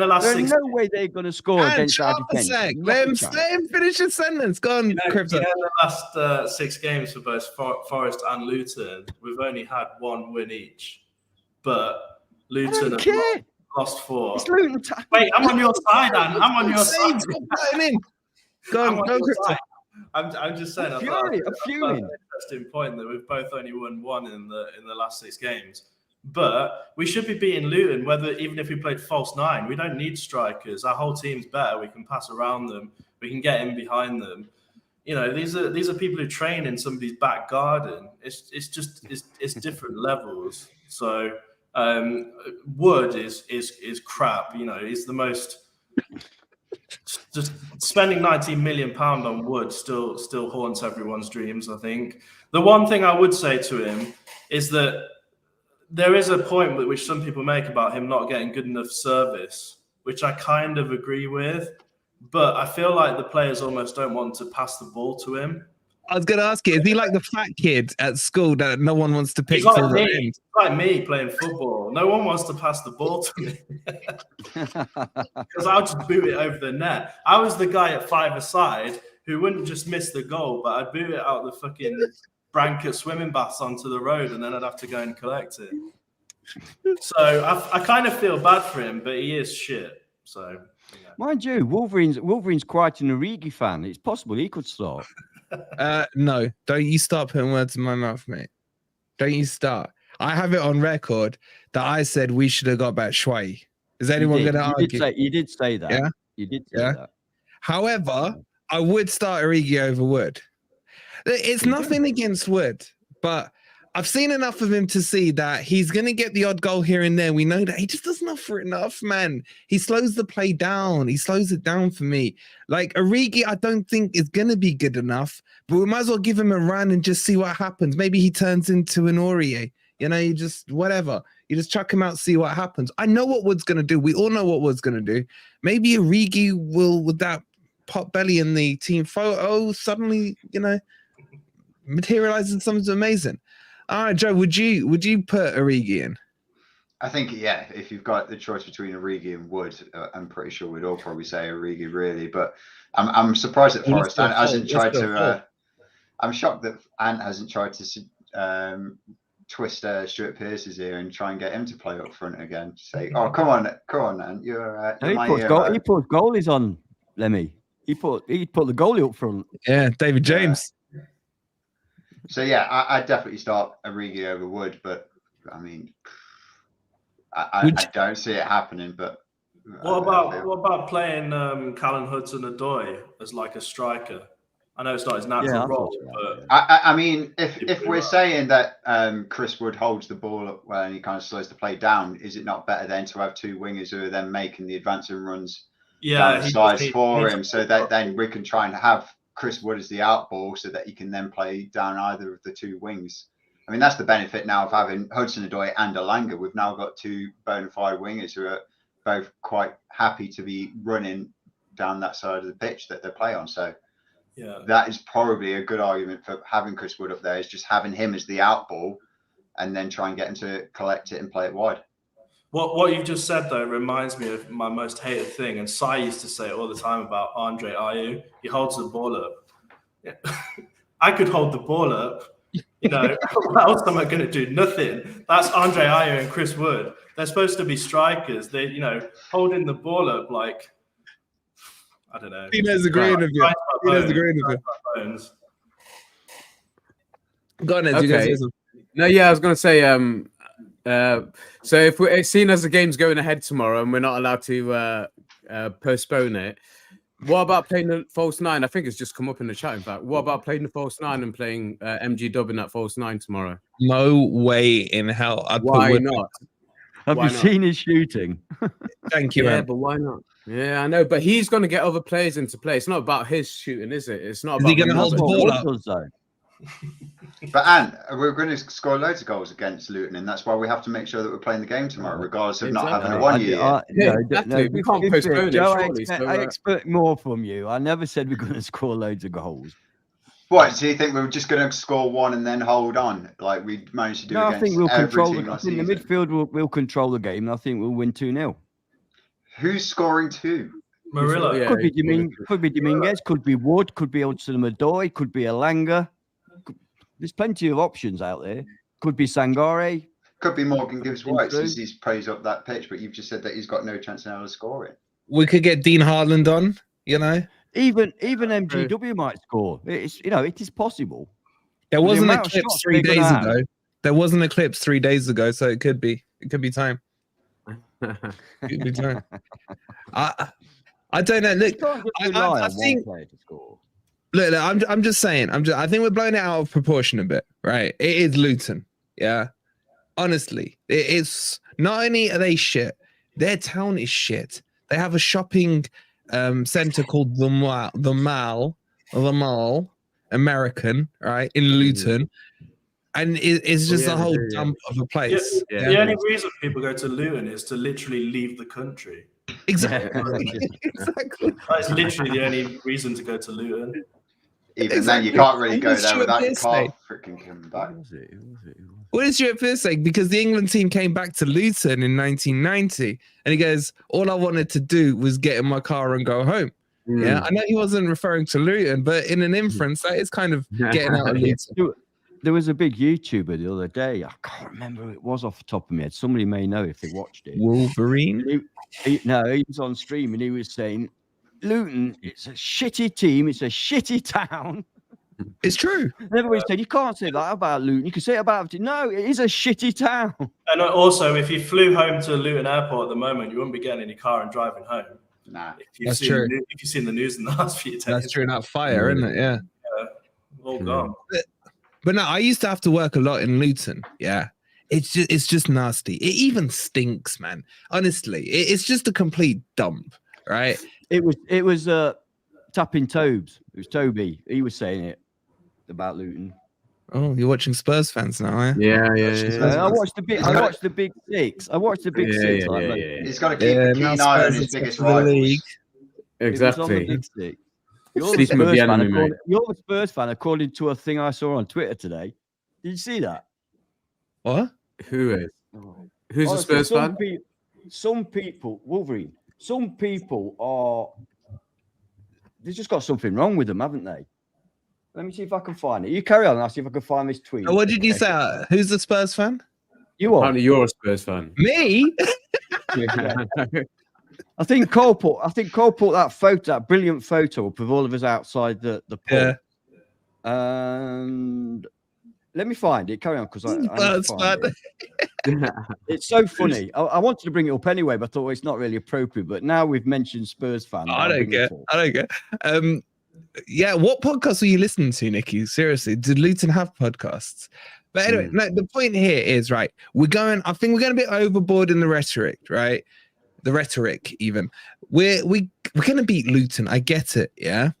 last There's 6 no way they're going to score against our defense. Let him finish his sentence. Go on, Crypto. In the last 6 games for both Forest and Luton, we've only had 1 win each. But Luton have lost 4. It's Luton Town. Wait, I'm on your side, Anne. I'm on your side. Go on, Crypto. I'm just saying. I'm fuming. Interesting point that we've both only won 1 in the last 6 games. But we should be beating Luton, even if we played false 9. We don't need strikers. Our whole team's better. We can pass around them. We can get in behind them. These are people who train in somebody's back garden. It's different levels. So Wood is crap. He's the most. Just spending £19 million on Wood still haunts everyone's dreams. I think the one thing I would say to him is that there is a point which some people make about him not getting good enough service, which I kind of agree with, but I feel like the players almost don't want to pass the ball to him. I was going to ask you, is he like the fat kid at school that no one wants to pick? He's like me playing football. No one wants to pass the ball to me because I'll just boot it over the net. I was the guy at 5-a-side who wouldn't just miss the goal, but I'd boot it out the fucking Branket swimming baths onto the road, and then I'd have to go and collect it. So I kind of feel bad for him, but he is shit. So mind you, Wolverine's quite an Origi fan. It's possible he could start. No, don't you start putting words in my mouth, mate. Don't you start. I have it on record that I said we should have got back Shuai. Is anyone going to argue? You did say that. Yeah, you did say that. However, I would start Origi over Wood. It's nothing against Wood, but I've seen enough of him to see that he's going to get the odd goal here and there. We know that he just doesn't offer enough, man. He slows the play down. He slows it down for me. Like Origi, I don't think is going to be good enough, but we might as well give him a run and just see what happens. Maybe he turns into an Aurier. You just whatever. You just chuck him out, see what happens. I know what Wood's going to do. We all know what Wood's going to do. Maybe Origi will, with that pot belly in the team photo, suddenly, materializing something amazing. All right, Joe, would you put Origi in? I think, yeah, if you've got the choice between Origi and Wood, I'm pretty sure we'd all probably say Origi, really. But I'm surprised that Forest hasn't tried to. I'm shocked that Ant hasn't tried to twist Stuart Pearce's ear and try and get him to play up front again. Say, oh, come on, Ant, you're he put goalies on, Lemmy. He put the goalie up front. Yeah, David James. So yeah, I'd definitely start Origi over Wood, but I mean, I don't see it happening. But what about playing Callum Hudson-Odoi as like a striker? I know it's not his natural role, but I mean, if we're saying that Chris Wood holds the ball up well and he kind of slows the play down, is it not better then to have 2 wingers who are then making the advancing runs down the sides for him, so that then we can try and have Chris Wood as the outball so that he can then play down either of the 2 wings. I mean, that's the benefit now of having Hudson-Odoi and Elanga. We've now got 2 bona fide wingers who are both quite happy to be running down that side of the pitch that they play on. So Yeah, that is probably a good argument for having Chris Wood up there, is just having him as the out ball and then try and get him to collect it and play it wide. What you've just said, though, reminds me of my most hated thing. And Sai used to say it all the time about Andre Ayew. He holds the ball up. Yeah. I could hold the ball up. You know, what else am I going to do? Nothing. That's Andre Ayew and Chris Wood. They're supposed to be strikers. They, you know, holding the ball up like, I don't know. Tino's agreeing with you. Tino's agreeing with you. Go on, Ed, you guys say something. No, yeah, I was going to say, so if we're seen as the game's going ahead tomorrow and we're not allowed to postpone it, what about playing the false nine? I think it's just come up in the chat, in fact. What about playing the false nine and playing MG Dub in that false nine tomorrow? No way in hell. Why not? Have you seen his shooting? Thank you, man. But why not? Yeah, I know, but he's going to get other players into play. It's not about his shooting, is it? It's not. Is he going to hold the ball up? But Ant, we're going to score loads of goals against Luton, and that's why we have to make sure that we're playing the game tomorrow, regardless of not having a 1 year. We can't postpone it. Joe, surely, I expect more from you. I never said we're going to score loads of goals. What? So you think we're just going to score one and then hold on, like we managed to do? No, I think we'll control. I think the midfield will control the game. And I think we'll win 2-0. Who's scoring 2? Murillo. Yeah, could be Dominguez, could be Wood, could be Hudson-Odoi, could be Elanga. There's plenty of options out there. Could be Sangare. Could be Morgan Gibbs-White since he's praised up that pitch, but you've just said that he's got no chance now of scoring. We could get Dean Harland on, you know. Even MGW might score. It's it is possible. There wasn't a clip 3 days ago. There wasn't a clip 3 days ago, so it could be time. It could be time. I don't know. Look, I think. Look, I'm just saying. I think we're blowing it out of proportion a bit, right? It is Luton, yeah. Honestly, it is. Not only are they shit, their town is shit. They have a shopping center called the Mall, American, right, in Luton, and it's just a whole dump of a place. Yeah. The only reason people go to Luton is to literally leave the country. Exactly. Exactly. That's literally the only reason to go to Luton. Even then, you can't really go there without your car freaking coming back. What is Stuart Pearce saying? Because the England team came back to Luton in 1990, and he goes, "All I wanted to do was get in my car and go home." Yeah, I know he wasn't referring to Luton, but in an inference, that is kind of getting out of Luton. There was a big YouTuber the other day. I can't remember who it was off the top of my head. Somebody may know if they watched it. Wolverine? He was on stream and he was saying, Luton, it's a shitty team. It's a shitty town. It's true. And everybody said, you can't say that about Luton. You can say it about it. No, it is a shitty town. And also, if you flew home to Luton Airport at the moment, you wouldn't be getting in your car and driving home. Nah, that's true. If you've seen the news in the last few days. That's true. That fire, isn't it? Yeah. All gone. But no, I used to have to work a lot in Luton. Yeah. It's just nasty. It even stinks, man. Honestly, it's just a complete dump, right? It was tapping Tobes. It was Toby. He was saying it about Luton. Oh, you're watching Spurs fans now, eh? Yeah. I watched the Big Six. Yeah. He's got to keep a keen eye on his biggest rivals. Exactly. You're the Spurs fan, according to a thing I saw on Twitter today. Did you see that? What? Who is? Who's a Spurs fan? Some people, Wolverine. Some people are. They've just got something wrong with them, haven't they? Let me see if I can find it. You carry on, and I'll see if I can find this tweet. What did you say? Who's the Spurs fan? You are. Apparently you're a Spurs fan. Me? I think Cole put that brilliant photo up of all of us outside the pub. Yeah. And let me find it. Carry on, because it. It's so funny. I wanted to bring it up anyway, but I thought it's not really appropriate. But now we've mentioned Spurs fans. I don't get. Yeah, what podcast were you listening to, Nicky? Seriously, did Luton have podcasts? But anyway, no, the point here is, right, I think we're going a bit overboard in the rhetoric, right? The rhetoric, even. We're going to beat Luton. I get it, yeah?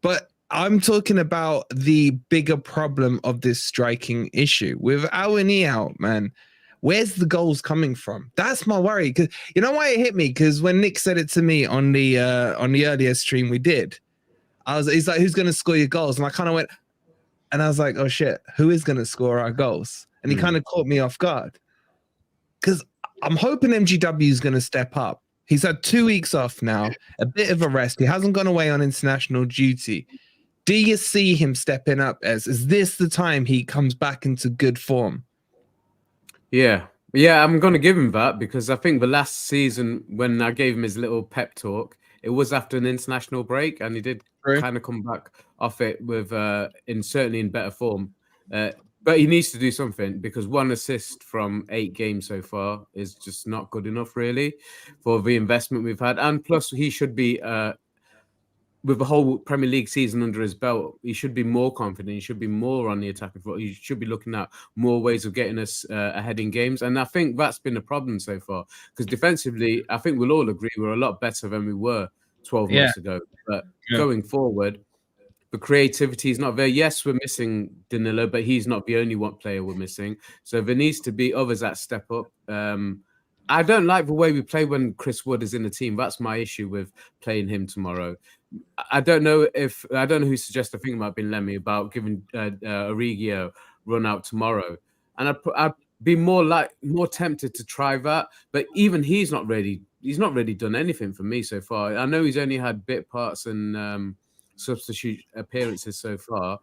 But I'm talking about the bigger problem of this striking issue. With Awoniyi out, man, where's the goals coming from? That's my worry. Because you know why it hit me? Because when Nick said it to me on the earlier stream we did, he's like, who's going to score your goals? And I kind of went, and I was like, oh shit, who is going to score our goals? And he kind of caught me off guard. Because I'm hoping MGW is going to step up. He's had 2 weeks off now, a bit of a rest. He hasn't gone away on international duty. Do you see him stepping up? Is this the time he comes back into good form? Yeah, I'm going to give him that because I think the last season when I gave him his little pep talk, it was after an international break, and he did kind of come back off it with certainly in better form. But he needs to do something because 1 assist from 8 games so far is just not good enough, really, for the investment we've had. And plus, he should be, with the whole Premier League season under his belt, he should be more confident. He should be more on the attacking front. He should be looking at more ways of getting us ahead in games. And I think that's been a problem so far because defensively, I think we'll all agree we're a lot better than we were 12 months ago. But going forward, the creativity is not there. Yes, we're missing Danilo, but he's not the only one player we're missing. So there needs to be others that step up. I don't like the way we play when Chris Wood is in the team. That's my issue with playing him tomorrow. I don't know who suggested, I think it might have been Lemmy, about giving Origi run out tomorrow. And I'd be more tempted to try that. But even he's not really done anything for me so far. I know he's only had bit parts and substitute appearances so far,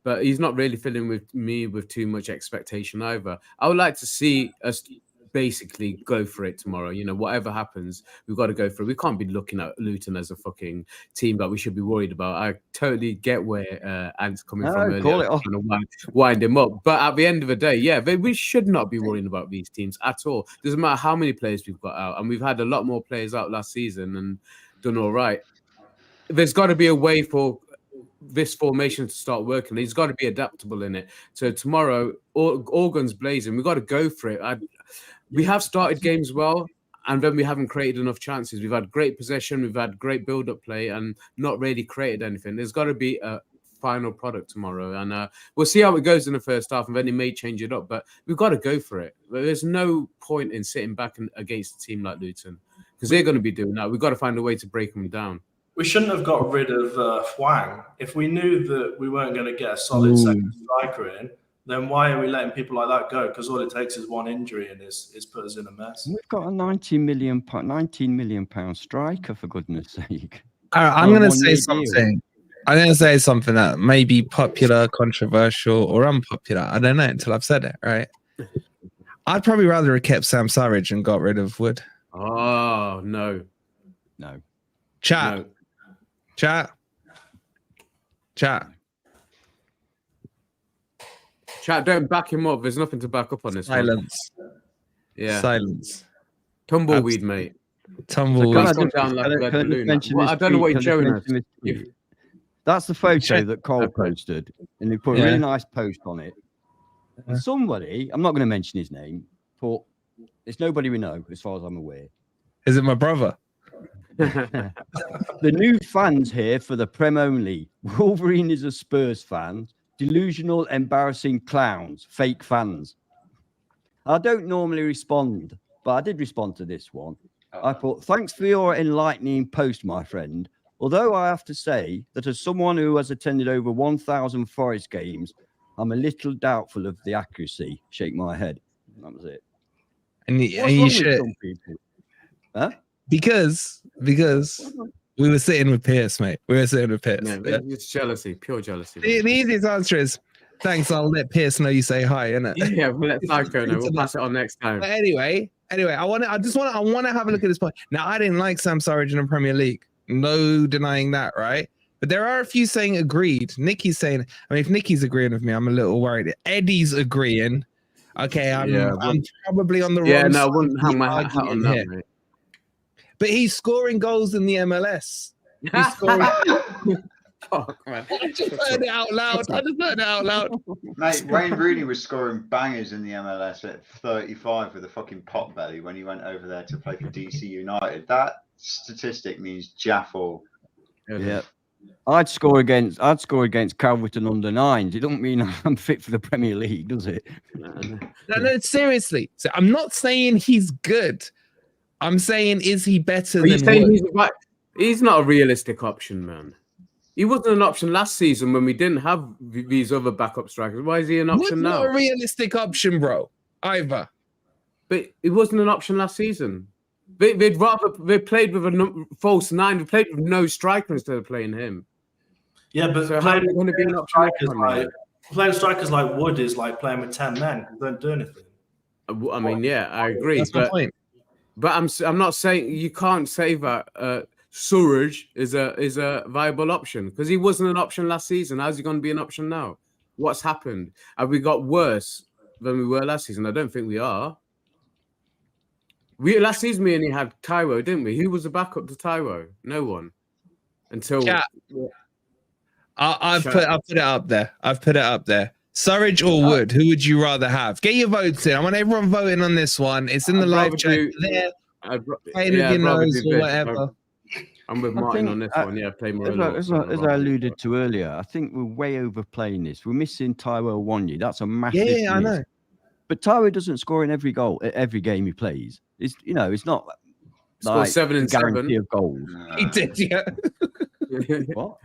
but he's not really filling with me with too much expectation either. I would like to see us basically go for it tomorrow. You know, whatever happens, we've got to go for it. We can't be looking at Luton as a fucking team that we should be worried about. I totally get where Ant's coming from earlier, trying to wind him up. But at the end of the day, we should not be worrying about these teams at all. Doesn't matter how many players we've got out, and we've had a lot more players out last season and done all right. There's got to be a way for this formation to start working. He's got to be adaptable in it. So tomorrow, all guns blazing. We've got to go for it. We have started games well, and then we haven't created enough chances. We've had great possession. We've had great build-up play and not really created anything. There's got to be a final product tomorrow. And we'll see how it goes in the first half, and then he may change it up. But we've got to go for it. There's no point in sitting back against a team like Luton because they're going to be doing that. We've got to find a way to break them down. We shouldn't have got rid of Hwang. If we knew that we weren't going to get a solid second striker in, then why are we letting people like that go? Because all it takes is one injury and it's put us in a mess. We've got a £19 million striker, for goodness sake. I'm going to say something. I'm going to say something that may be popular, controversial, or unpopular. I don't know until I've said it, right? I'd probably rather have kept Sam Surridge and got rid of Wood. Oh, no. Chat. No. Chat, don't back him up. There's nothing to back up on this. Silence. One. Yeah. Silence. Tumbleweed, mate. Tumbleweed. So I don't know what you're showing us. That's the photo that Cole posted, and he put a really nice post on it. And somebody, I'm not going to mention his name, but it's nobody we know, as far as I'm aware. Is it my brother? The new fans here for the Prem only. Wolverine is a Spurs fan. Delusional, embarrassing clowns, fake fans. I don't normally respond, but I did respond to this one. I put, thanks for your enlightening post, my friend. Although I have to say that as someone who has attended over 1,000 Forest games, I'm a little doubtful of the accuracy. Shake my head. That was it. And you should. Huh? Because we were sitting with Pearce, mate. We were sitting with Pearce. Yeah, it's jealousy, pure jealousy. The easiest answer is, thanks, I'll let Pearce know you say hi, innit? Yeah, we'll let Psycho know. We'll pass it on next time. But anyway, I want to have a look at this point. Now, I didn't like Sam Surridge in the Premier League. No denying that, right? But there are a few saying agreed. Nicky's saying, I mean, if Nicky's agreeing with me, I'm a little worried. Eddie's agreeing. Okay, I'm probably on the wrong side. I wouldn't hang my hat on that, mate. But he's scoring goals in the MLS. He's scoring. Fuck, man. I just heard it out loud. Mate, Wayne Rooney was scoring bangers in the MLS at 35 with a fucking pot belly when he went over there to play for DC United. That statistic means Jaffle. Yeah. I'd score against Calverton under 9s. It doesn't mean I'm fit for the Premier League, does it? No, seriously. So I'm not saying he's good. I'm saying, is he better than Wood? He's not a realistic option, man. He wasn't an option last season when we didn't have these other backup strikers. Why is he an option now? Not a realistic option, bro. Either. But it wasn't an option last season. They played with a false 9. They played with no striker instead of playing him. Yeah, but so how are they going to be an option? Playing strikers like Wood is like playing with 10 men who don't do anything. I mean, yeah, I agree. That's my point. But I'm not saying you can't say that Surridge is a viable option because he wasn't an option last season. How's he going to be an option now? What's happened? Have we got worse than we were last season? I don't think we are. Last season we only had Taiwo, didn't we? Who was the backup to Taiwo? No one. Until I've put it up there. Surridge or Wood? Who would you rather have? Get your votes in. I want everyone voting on this one. It's in the live chat there. Play with your nose or whatever. I'm with Martin on this one. Yeah, play more. As I alluded to earlier, I think we're way overplaying this. We're missing Taiwo Awoniyi. That's a massive miss. I know. But Taiwo doesn't score in every game he plays. It's not like 7 and guarantee 7 of goals. He did, yeah. What?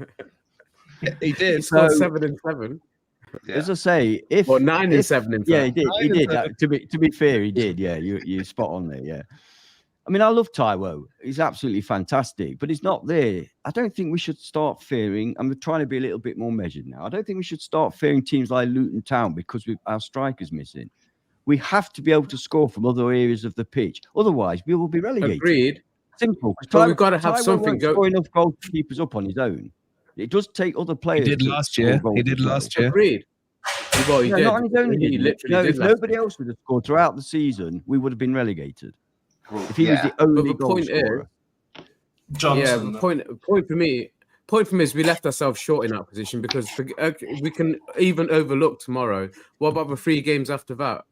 Yeah, he did. He scored 7 and 7. Yeah. As I say, 9 and 7 in fact. Yeah, he did. He did. To be fair, he did. Yeah, you spot on there. Yeah. I mean, I love Taiwo. He's absolutely fantastic, but he's not there. I don't think we should start fearing. I'm trying to be a little bit more measured now. I don't think we should start fearing teams like Luton Town because our strikers missing. We have to be able to score from other areas of the pitch. Otherwise, we will be relegated. Agreed. Simple. But we've got to have something go. Enough goals to keep us up on his own. It does take other players. He did last year. Agreed. Well, he did. Not on his own. He literally did. If nobody else would have scored throughout the season, we would have been relegated. If he was the only goal scorer. Johnson. Yeah, point for me is we left ourselves short in that position because we can even overlook tomorrow. What about the 3 games after that?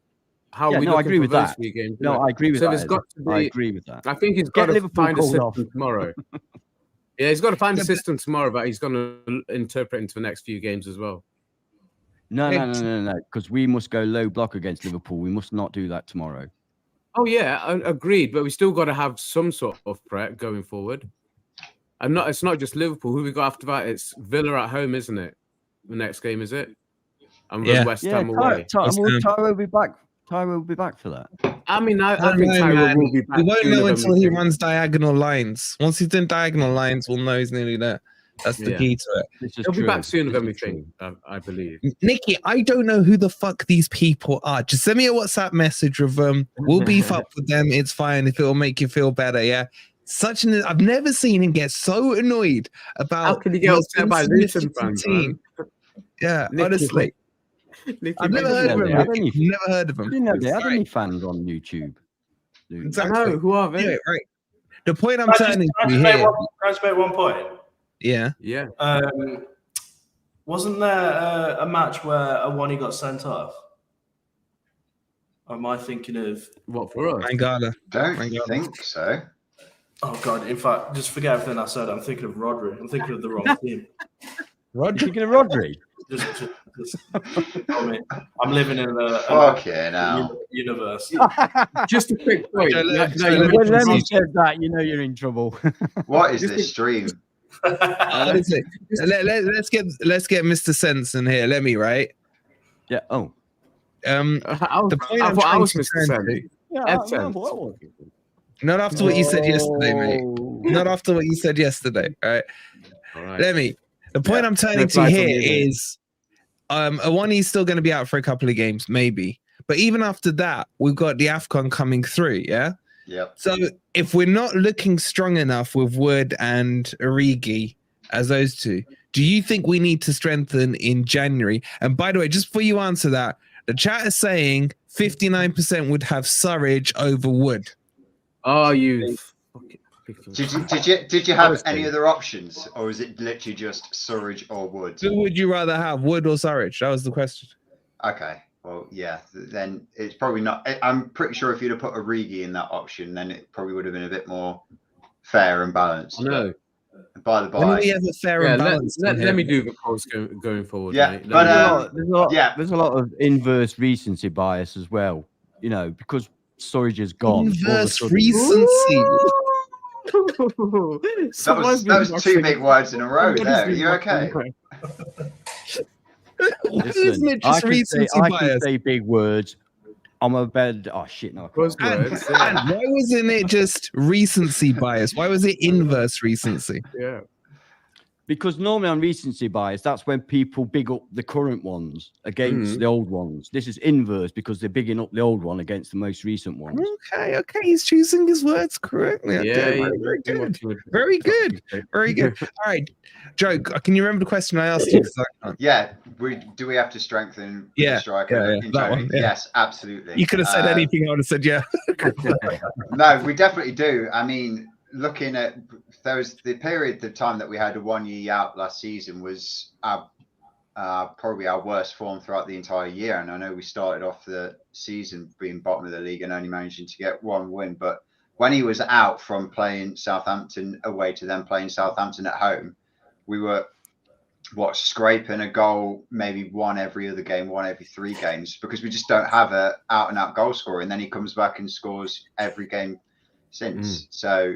How are we looking I agree for with those that. 3 games? No, I agree with that. There's got to be, I agree with that. I think he's got to find a system tomorrow. Yeah, he's got to find a system tomorrow that he's going to interpret into the next few games as well. No, because we must go low block against Liverpool. We must not do that tomorrow. Oh, yeah, agreed. But we still got to have some sort of threat going forward. It's not just Liverpool. Who we got after that? It's Villa at home, isn't it? The next game, is it? And West Ham away. Taiwo will be back. Taiwo will be back for that. I mean, I think Taiwo will be back. We won't know until he runs diagonal lines. Once he's done diagonal lines, we'll know he's nearly there. That's the key to it. He'll be back sooner than we think, I believe. Nikki, I don't know who the fuck these people are. Just send me a WhatsApp message with them. We'll beef up with them. It's fine if it'll make you feel better. Yeah. I've never seen him get so annoyed about. How can you get upset by Luton fans? Yeah, Nikki, honestly. I've never heard of him. Never heard of him. I didn't know they had any fans on YouTube. Exactly. I know, who are they? Yeah, right. The point I'm turning to here. Can I just make one point? Yeah. Yeah. Wasn't there a match where Awoniyi got sent off? Or am I thinking of what for us? Mangala. Don't think so. Oh God! In fact, just forget everything I said. I'm thinking of Rodri. I'm thinking of the wrong team. Rodri? Thinking of Rodri? Just I'm living in a universe. Just a quick point. When Lemmy said that, you know you're in trouble. What is this stream? Honestly, let's get Mr. Sense in here. Let me right. Yeah. Oh. The point I was Mr. Sense. Not after what you said yesterday, mate. Not after what you said yesterday. All right. Let me. The point I'm turning to here is Awoniyi is still going to be out for a couple of games, maybe. But even after that, we've got the AFCON coming through, yeah? Yep. So if we're not looking strong enough with Wood and Origi as those two, do you think we need to strengthen in January? And by the way, just before you answer that, the chat is saying 59% would have Surridge over Wood. Oh, you... Did you have any other options, or is it literally just Surridge or Wood? Who would you rather have, Wood or Surridge? That was the question. Okay, well, yeah, then it's probably not. I'm pretty sure if you'd have put Origi in that option, then it probably would have been a bit more fair and balanced. No, By the When by, we have a fair and balanced. Let me do the polls going forward. Yeah, mate. but there's a lot of inverse recency bias as well. You know, because Surridge is gone. Inverse recency. that was two big words in a row there. Are you okay? Isn't it just recency bias? I can say big words. I'm a bed. Oh shit! No. And why wasn't it just recency bias? Why was it inverse recency? Yeah. Because normally on recency bias, that's when people big up the current ones against the old ones. This is inverse because they're bigging up the old one against the most recent ones. Okay, he's choosing his words correctly. Okay, very good. Very good. Very good. All right, Joe, can you remember the question I asked you? Yeah, do we have to strengthen the striker? That one, Yes, absolutely. You could have said anything, I would have said yeah. No, we definitely do. I mean, looking at the period of time that we had Awoniyi out last season was probably our worst form throughout the entire year. And I know we started off the season being bottom of the league and only managing to get one win. But when he was out from playing Southampton away to then playing Southampton at home, we were scraping a goal, maybe one every other game, one every 3 games, because we just don't have a out and out goal scorer. And then he comes back and scores every game since. So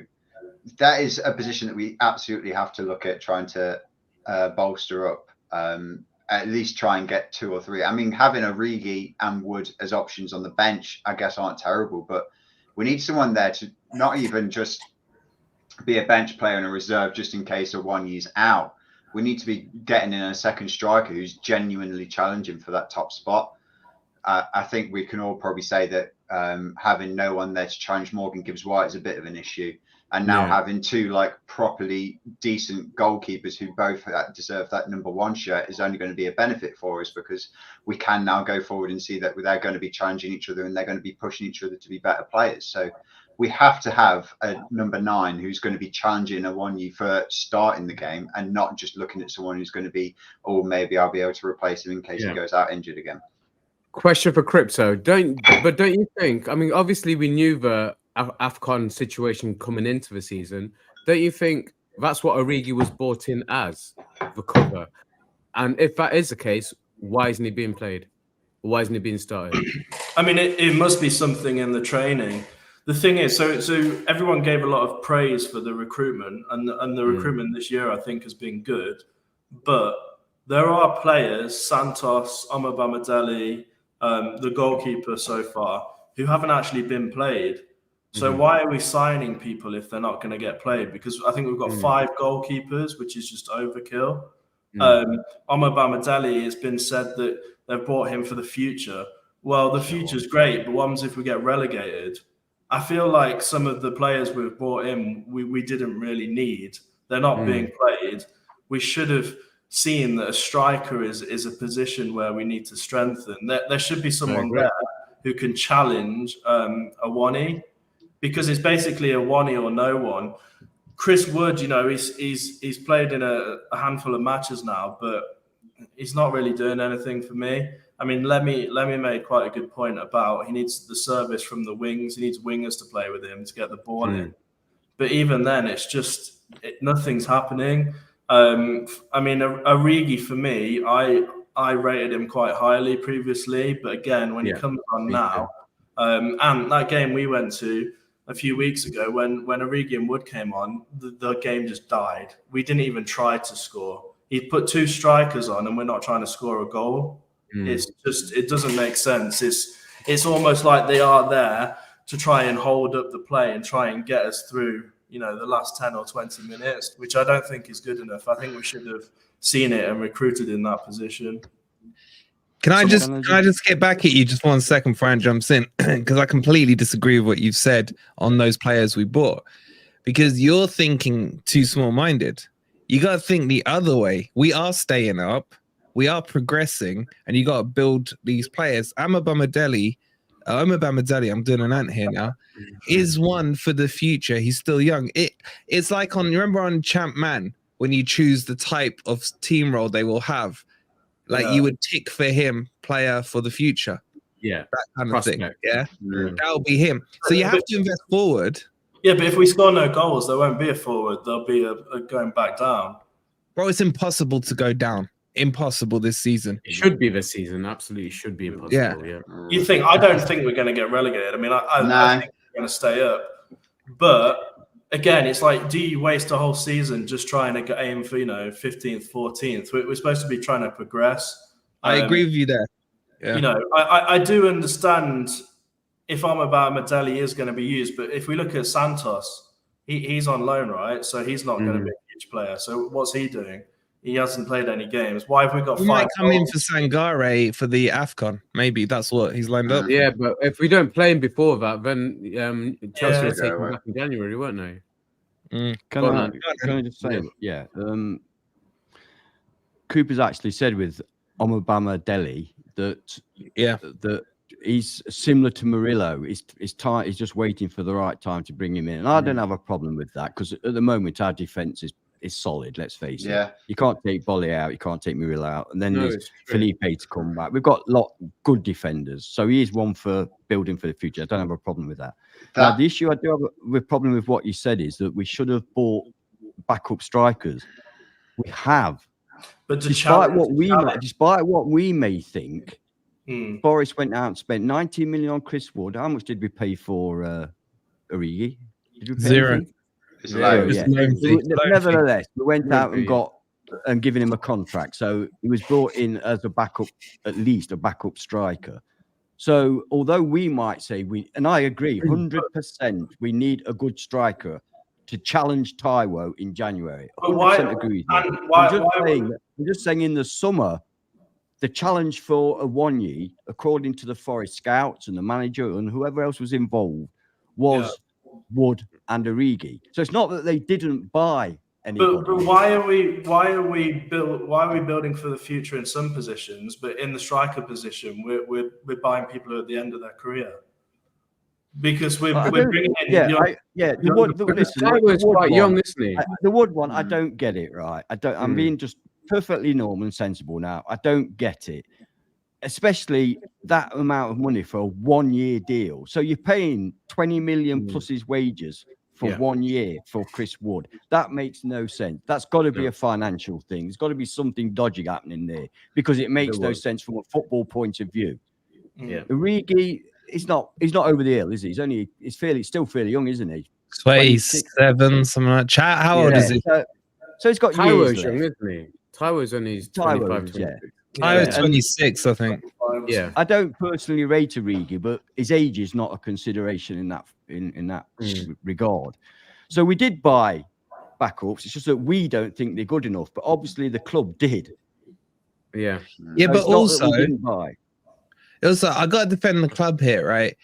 that is a position that we absolutely have to look at trying to bolster up, at least try and get 2 or 3. I mean, having Origi and Wood as options on the bench, I guess, aren't terrible, but we need someone there to not even just be a bench player and a reserve just in case Awoniyi's out. We need to be getting in a second striker who's genuinely challenging for that top spot. I think we can all probably say that having no one there to challenge Morgan Gibbs-White is a bit of an issue. And now having 2 properly decent goalkeepers who both deserve that number 1 shirt is only going to be a benefit for us, because we can now go forward and see that they're going to be challenging each other and they're going to be pushing each other to be better players. So we have to have a number 9 who's going to be challenging Awoniyi for starting the game and not just looking at someone who's going to be, maybe I'll be able to replace him in case he goes out injured again. Question for Crypto. Don't you think? I mean, obviously we knew the AFCON situation coming into the season. Don't you think that's what Origi was brought in as, the cover? And if that is the case, why isn't he being played? Why isn't he being started? I mean, it must be something in the training. The thing is, so everyone gave a lot of praise for the recruitment, and the recruitment this year, I think, has been good. But there are players, Santos, Omobamidele, the goalkeeper so far, who haven't actually been played. So why are we signing people if they're not going to get played? Because I think we've got 5 goalkeepers, which is just overkill. Omobamidele, it's been said that they've bought him for the future. Well, the future's great, but what happens if we get relegated? I feel like some of the players we've brought in, we didn't really need. They're not being played. We should have seen that a striker is a position where we need to strengthen. There should be someone there who can challenge Awoniyi, because it's basically Awoniyi or no one. Chris Wood, he's played in a handful of matches now, but he's not really doing anything for me. I mean, Lemmy made quite a good point about he needs the service from the wings. He needs wingers to play with him to get the ball in. But even then, it's just nothing's happening. I mean, Origi, for me, I rated him quite highly previously, but again, when he comes on now, and that game we went to a few weeks ago, when Origi and Wood came on, the game just died. We didn't even try to score. He put 2 strikers on, and we're not trying to score a goal. It's just, it doesn't make sense. It's almost like they are there to try and hold up the play and try and get us through, the last 10 or 20 minutes, which I don't think is good enough. I think we should have seen it and recruited in that position. Can I just get back at you just 1 second, Fran jumps in, because I completely disagree with what you've said on those players we bought, because you're thinking too small-minded. You got to think the other way. We are staying up, we are progressing, and you got to build these players. Omobamidele, I'm doing an ant here now, is one for the future. He's still young. It's like remember on Champ Man, when you choose the type of team role they will have. Like you would tick for him, player for the future. Yeah. That kind of thing. Yeah. That'll be him. So you have to invest forward, Yeah, but if we score no goals, there won't be a forward. There'll be a going back down. Bro, it's impossible to go down. Impossible this season. It should be this season. Absolutely should be impossible. Yeah. You think? I don't think we're going to get relegated. I mean, I think we're going to stay up. But again, it's like, do you waste a whole season just trying to aim for 15th, 14th? We're supposed to be trying to progress. I agree with you there. Yeah. I do understand if Amrabat Dele is going to be used, but if we look at Santos, he's on loan, right? So he's not going to be a huge player. So what's he doing? He hasn't played any games. Why have we got 5 might come in goals? for Sangare for the AFCON. Maybe that's what he's lined up. Yeah, but if we don't play him before that, then Chelsea will take him back in January, won't they? Can I just say, Cooper's actually said with Amrabat Dele that he's similar to Murillo. He's just waiting for the right time to bring him in. And I don't have a problem with that because at the moment our defense is solid, let's face it. You can't take Bolly out, you can't take Murillo out, and then there's Felipe to come back. We've got a lot of good defenders, so he is one for building for the future. I don't have a problem with that. Now, the issue I do have a problem with what you said is that we should have bought backup strikers. We have, but despite what we may think, Forest went out and spent 19 million on Chris Wood. How much did we pay for Origi? Did we pay 0? Anything? Nevertheless, we went out and got and given him a contract, so he was brought in as a backup, at least a backup striker. So although we might say and I agree 100%, we need a good striker to challenge Taiwo in January. 100% agree with you. I'm just saying in the summer, the challenge for Awoniyi, according to the Forest scouts and the manager and whoever else was involved, was Wood and Origi. So it's not that they didn't buy anybody. But why are we building for the future in some positions, but in the striker position we're buying people at the end of their career? Because we're bringing in Taiwo's quite young, isn't he? The Wood one, I don't get it, right? I'm being just perfectly normal and sensible now. I don't get it. Especially that amount of money for a 1-year deal. So you're paying 20 million plus his wages for 1 year for Chris Wood. That makes no sense. That's got to be a financial thing. There's got to be something dodgy happening there because it makes no sense from a football point of view. Origi, he's not over the hill, is he? He's still fairly young, isn't he? 27, something like that. How old is he? So he's got years young, isn't he? Taiwo's only 25, 26. Taiwo's 26, I think. Yeah, I don't personally rate Origi, but his age is not a consideration in that regard. So we did buy backups. It's just that we don't think they're good enough, but obviously the club did. Yeah, so but also I got to defend the club here, right?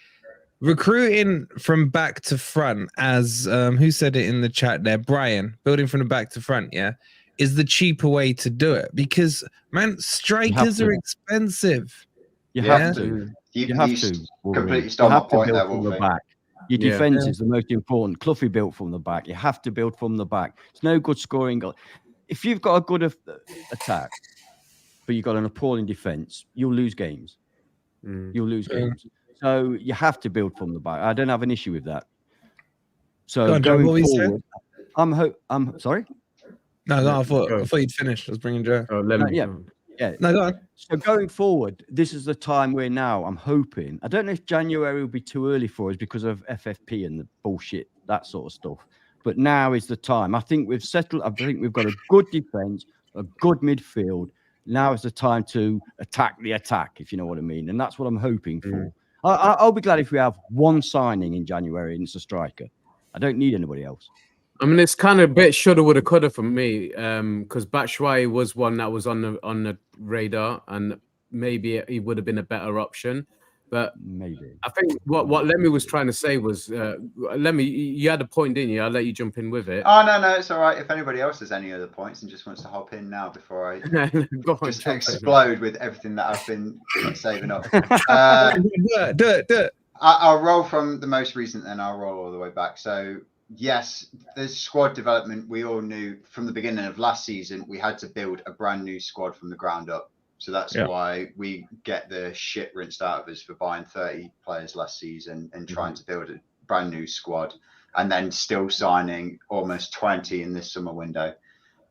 Recruiting from back to front, as who said it in the chat there, Brian, building from the back to front, is the cheaper way to do it because strikers are expensive. You have to. You have to completely stop my point there, from the back. Your defense is the most important. Cloughie built from the back. You have to build from the back. It's no good scoring goals. If you've got a good attack, but you've got an appalling defense, you'll lose games. You'll lose games. So you have to build from the back. I don't have an issue with that. So going forward, I'm sorry. No, I thought you'd finished. I was bringing Joe. No, go on. So going forward, this is the time where now I'm hoping. I don't know if January will be too early for us because of FFP and the bullshit, that sort of stuff. But now is the time. I think we've settled. I think we've got a good defense, a good midfield. Now is the time to attack the attack, if you know what I mean. And that's what I'm hoping for. I'll be glad if we have one signing in January and it's a striker. I don't need anybody else. I mean, it's kind of a bit shoulda, woulda, coulda for me, because Batshuayi was one that was on the radar, and maybe he would have been a better option. But maybe I think what Lemmy was trying to say was, Lemmy, you had a point, didn't you? I'll let you jump in with it. Oh no, it's all right. If anybody else has any other points and just wants to hop in now before I just explode with everything that I've been saving up. Do it. I'll roll from the most recent, and I'll roll all the way back. So. Yes, there's squad development. We all knew from the beginning of last season we had to build a brand new squad from the ground up. So that's why we get the shit rinsed out of us for buying 30 players last season and trying to build a brand new squad. and then still signing almost 20 in this summer window.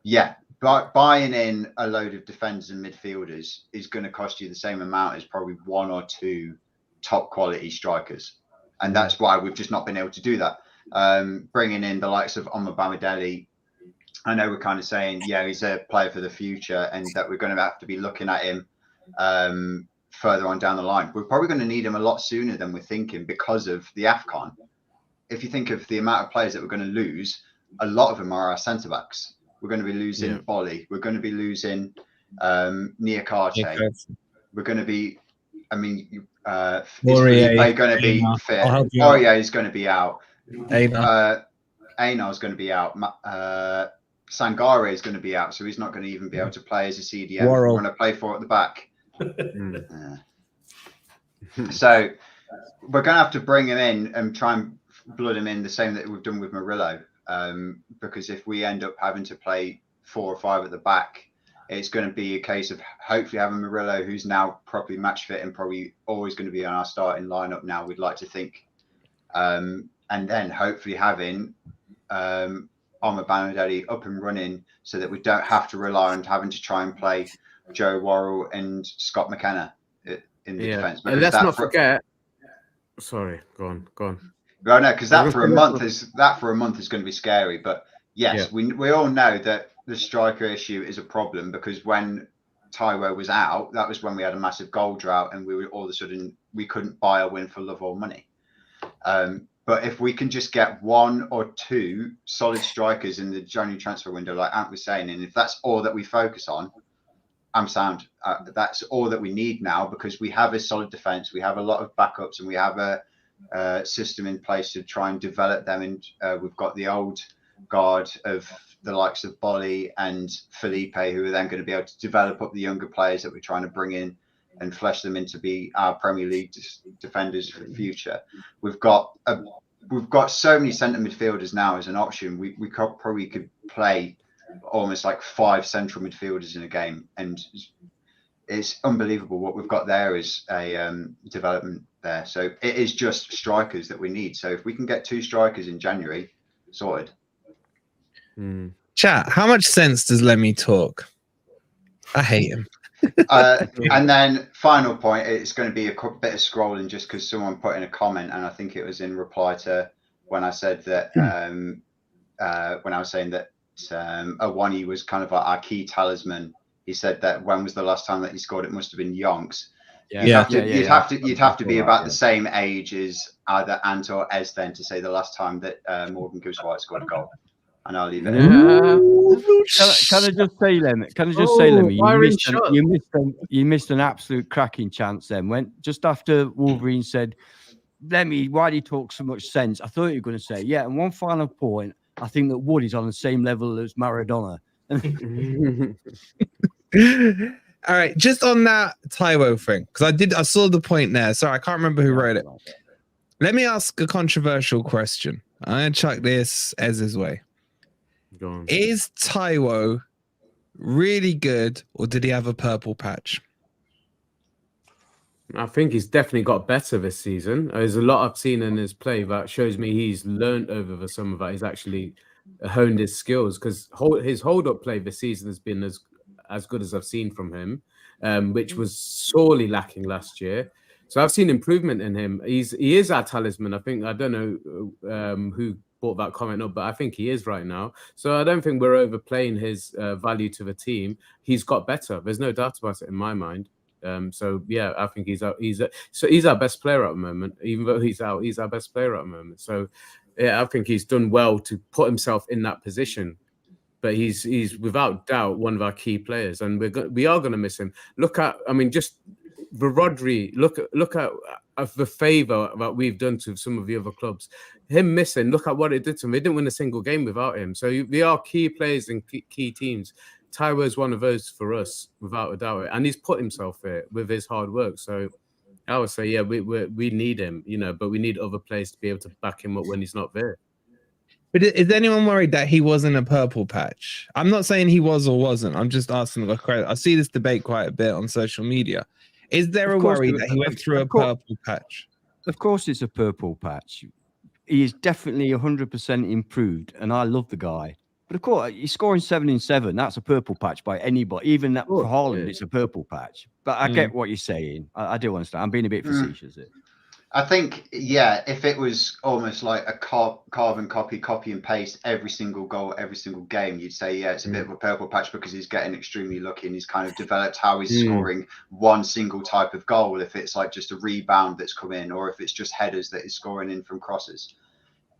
Yeah, but buying in a load of defenders and midfielders is going to cost you the same amount as probably 1 or 2 top quality strikers. And that's why we've just not been able to do that. Bringing in the likes of Bamidele, I know we're kind of saying, yeah, he's a player for the future and that we're going to have to be looking at him further on down the line. We're probably going to need him a lot sooner than we're thinking because of the AFCON. If you think of the amount of players that we're going to lose, a lot of them are our centre-backs. We're going to be losing Bolly. We're going to be losing Niakate. We're going to be, I mean, is Felipe going to be fit? Aurier is going to be out. Einar is going to be out. Sangare is going to be out, so he's not going to even be able to play as a CDM. We're going to play for at the back. So we're going to have to bring him in and try and blood him in the same that we've done with Murillo. Because if we end up having to play 4 or 5 at the back, it's going to be a case of hopefully having Murillo, who's now properly match fit and probably always going to be on our starting lineup now, we'd like to think. And then hopefully having Bamidele up and running so that we don't have to rely on having to try and play Joe Worrell and Scott McKenna in the defence. And let's not forget. Sorry, go on. Well, no, because that for a month is going to be scary. But yes, we all know that the striker issue is a problem because when Taiwo was out, that was when we had a massive goal drought and we were all of a sudden we couldn't buy a win for love or money. But if we can just get 1 or 2 solid strikers in the January transfer window, like Ant was saying, and if that's all that we focus on, I'm sound. That's all that we need now because we have a solid defence, we have a lot of backups, and we have a system in place to try and develop them. And we've got the old guard of the likes of Bolly and Felipe, who are then going to be able to develop up the younger players that we're trying to bring in and flesh them into be our Premier League defenders for the future. We've got so many centre midfielders now as an option. We probably could play almost like 5 central midfielders in a game, and it's unbelievable what we've got there is a development there. So it is just strikers that we need. So if we can get 2 strikers in January, sorted. Chat, how much sense does Lemmy talk? I hate him. And then final point, it's going to be a bit of scrolling just because someone put in a comment, and I think it was in reply to when I said that when I was saying that Awoniyi was kind of like our key talisman. He said that when was the last time that he scored? It must have been Yonks. You'd have to be about the same age as either Ant or Ez then to say the last time that Morgan Gibbs-White scored a goal. And I'll leave it. Can I just say, Lemmy? You missed an absolute cracking chance. Then when just after Wolverine said, "Lemmy, why do you talk so much sense?" I thought you were going to say, "Yeah." And one final point, I think that Wood is on the same level as Maradona. All right, just on that Taiwo thing, because I saw the point there. Sorry, I can't remember who wrote it. Let me ask a controversial question. I'm gonna chuck this Ez's way. Go on. Is Taiwo really good, or did he have a purple patch? I think he's definitely got better this season. There's a lot I've seen in his play that shows me he's learned over the summer that he's actually honed his skills, because his hold-up play this season has been as good as I've seen from him, which was sorely lacking last year. So I've seen improvement in him. He is our talisman. I don't know who brought that comment up, but I think he is right now. So I don't think we're overplaying his value to the team. He's got better. There's no doubt about it in my mind. So yeah, I think he's our best player at the moment. Even though he's out, he's our best player at the moment. So yeah, I think he's done well to put himself in that position. But he's without doubt one of our key players, and we are going to miss him. Just the Rodri. Look at the favour that we've done to some of the other clubs. Him missing, look at what it did to him. They didn't win a single game without him. So we are key players in key teams. Taiwo is one of those for us, without a doubt, and he's put himself there with his hard work. So I would say, yeah, we need him, but we need other players to be able to back him up when he's not there. But is anyone worried that he wasn't a purple patch? I'm not saying he was or wasn't. I'm just asking a question. I see this debate quite a bit on social media. Is there a worry that he went through a purple patch? Of course, it's a purple patch. he is definitely 100% improved, and I love the guy. But of course, he's scoring 7 in 7. That's a purple patch by anybody. Even that for Haaland, it's a purple patch. But I get what you're saying. I do understand. I'm being a bit facetious here. I think, yeah, if it was almost like a carbon copy and paste every single goal, every single game, you'd say, yeah, it's a bit of a purple patch because he's getting extremely lucky and he's kind of developed how he's scoring one single type of goal. If it's like just a rebound that's come in, or if it's just headers that he's scoring in from crosses.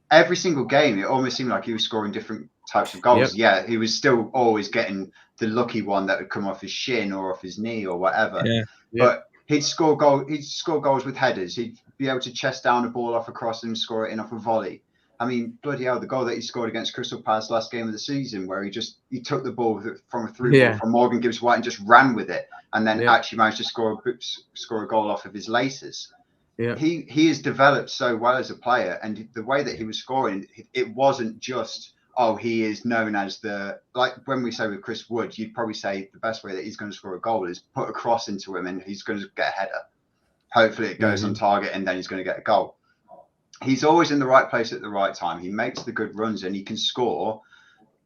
Every single game, it almost seemed like he was scoring different types of goals. Yeah, he was still always getting the lucky one that would come off his shin or off his knee or whatever. But he'd score goals with headers. He'd be able to chest down a ball off a cross and score it in off a volley. I mean, bloody hell, the goal that he scored against Crystal Palace last game of the season, where he took the ball from a through ball from Morgan Gibbs White and just ran with it, and then actually managed to score a goal off of his laces. Yeah. He has developed so well as a player, and the way that he was scoring, it wasn't just, he is known as like when we say with Chris Wood, you'd probably say the best way that he's going to score a goal is put a cross into him and he's going to get a header. Hopefully it goes on target and then he's going to get a goal. He's always in the right place at the right time. He makes the good runs and he can score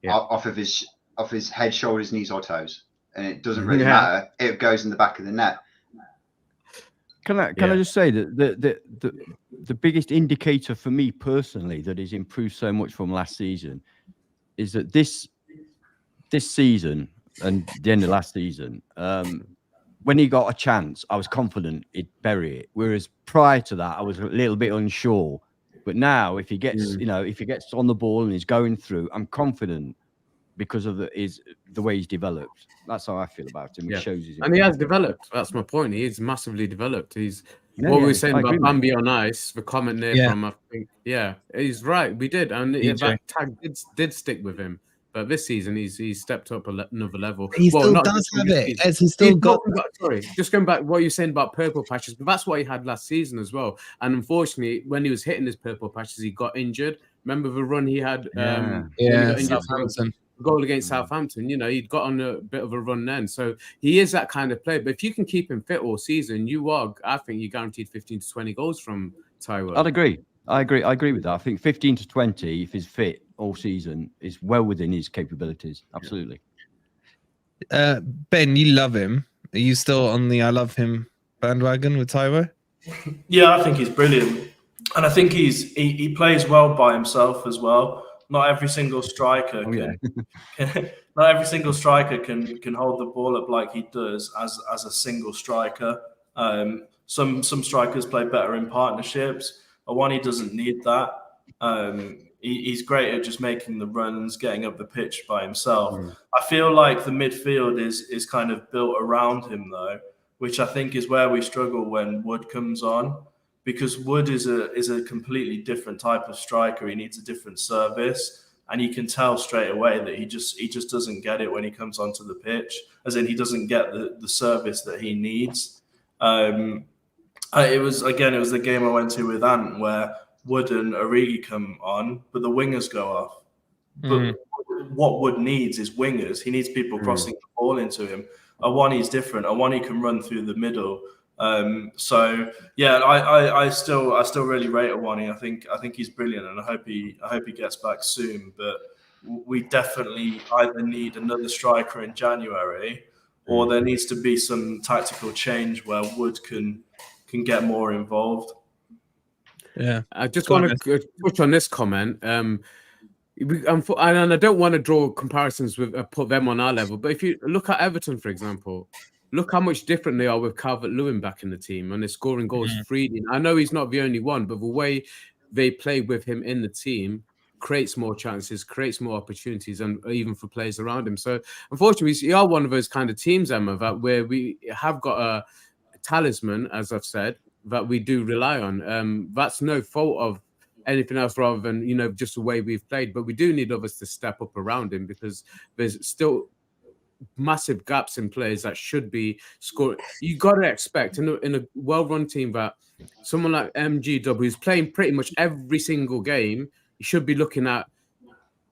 off of his head, shoulders, knees or toes. And it doesn't really matter. It goes in the back of the net. Can I just say that the biggest indicator for me personally that he's improved so much from last season is that this season and the end of last season, when he got a chance, I was confident he'd bury it. Whereas prior to that, I was a little bit unsure. But now, if he gets, if he gets on the ball and he's going through, I'm confident because of the way he's developed. That's how I feel about him. It shows and he has developed. That's my point. He is massively developed. He's what we were saying about Bambi on Ice. The comment there from I think, he's right. We did, and that tag did stick with him. But this season, he's stepped up another level. He still does have it. As he's still got. Sorry, just going back what you're saying about purple patches, but that's what he had last season as well. And unfortunately, when he was hitting his purple patches, he got injured. Remember the run he had? Southampton. Goal against Southampton, he'd got on a bit of a run then. So he is that kind of player. But if you can keep him fit all season, I think you're guaranteed 15 to 20 goals from Taiwo. I'd agree. I agree with that. I think 15 to 20, if he's fit all season, is well within his capabilities. Absolutely. Ben, you love him. Are you still on the I love him bandwagon with Taiwo? Yeah, I think he's brilliant. And I think he plays well by himself as well. Not every single striker not every single striker can hold the ball up like he does as a single striker. Some strikers play better in partnerships. Awoniyi doesn't need that. He's great at just making the runs, getting up the pitch by himself. I feel like the midfield is kind of built around him though, which I think is where we struggle when Wood comes on. Because Wood is a completely different type of striker. He needs a different service, and you can tell straight away that he just doesn't get it when he comes onto the pitch. As in, he doesn't get the service that he needs. It was the game I went to with Ant where Wood and Origi come on, but the wingers go off. But what Wood needs is wingers. He needs people crossing the ball into him. Awoniyi is different. Awoniyi can run through the middle. I still really rate Awoniyi. I think he's brilliant, and I hope he gets back soon. But we definitely either need another striker in January, or there needs to be some tactical change where Wood can get more involved. Yeah, I just want to touch on this comment. And I don't want to draw comparisons with put them on our level, but if you look at Everton, for example. Look how much different they are with Calvert-Lewin back in the team, and they're scoring goals freely. I know he's not the only one, but the way they play with him in the team creates more chances, creates more opportunities, and even for players around him. So, unfortunately, we are one of those kind of teams, Emma, where we have got a talisman, as I've said, that we do rely on. That's no fault of anything else rather than, just the way we've played. But we do need others to step up around him because there's still massive gaps in players that should be scoring. You got to expect in a well-run team that someone like MGW who's playing pretty much every single game, you should be looking at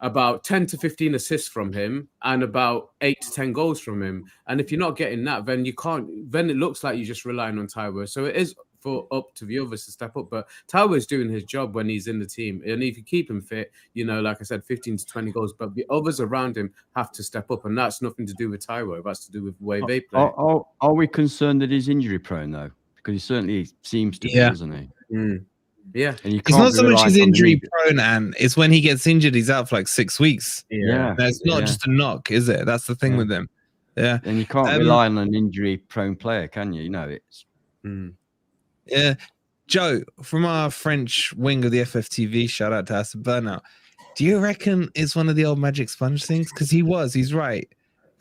about 10 to 15 assists from him and about 8 to 10 goals from him. And if you're not getting that, then you can't. Then it looks like you're just relying on Taiwo. So it is up to the others to step up. But Taiwo's doing his job when he's in the team. And if you keep him fit, like I said, 15 to 20 goals. But the others around him have to step up. And that's nothing to do with Taiwo. That's to do with the way they play. Are we concerned that he's injury prone, though? Because he certainly seems to be, doesn't he? Mm. Yeah. And it's not so much he's injury prone, and it's when he gets injured, he's out for like 6 weeks. Yeah. It's not just a knock, is it? That's the thing with him. Yeah. And you can't rely on an injury prone player, can you? It's. Yeah. Joe, from our French wing of the FFTV, shout out to us, Burnout. Do you reckon it's one of the old Magic Sponge things? Because he's right.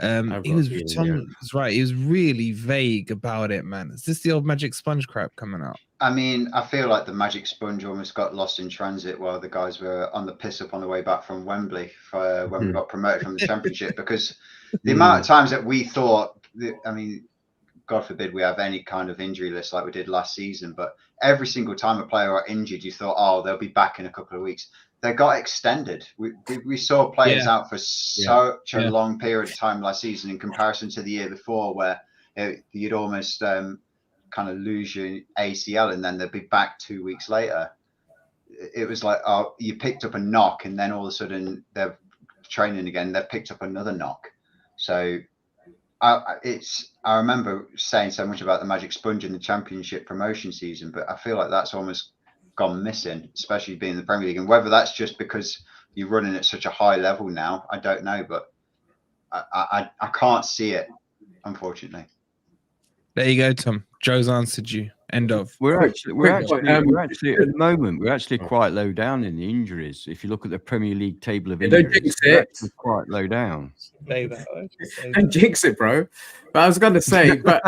He was right. He was really vague about it, man. Is this the old Magic Sponge crap coming out? I mean, I feel like the Magic Sponge almost got lost in transit while the guys were on the piss up on the way back from Wembley when we got promoted from the Championship. Because the amount of times that we thought, God forbid we have any kind of injury list like we did last season, but every single time a player got injured, you thought, oh, they'll be back in a couple of weeks. They got extended. We saw players out for such a long period of time last season in comparison to the year before, where you'd almost kind of lose your ACL and then they'd be back 2 weeks later. It was like, oh, you picked up a knock and then all of a sudden they're training again. They've picked up another knock. So I remember saying so much about the Magic Sponge in the Championship promotion season, but I feel like that's almost gone missing, especially being in the Premier League. And whether that's just because you're running at such a high level now, I don't know, but I can't see it, unfortunately. There you go, Tom. Joe's answered you. End of. We're actually at the moment we're actually quite low down in the injuries. If you look at the Premier League table of injuries, we're quite low down. Don't jinx it, bro. But I was going to say, but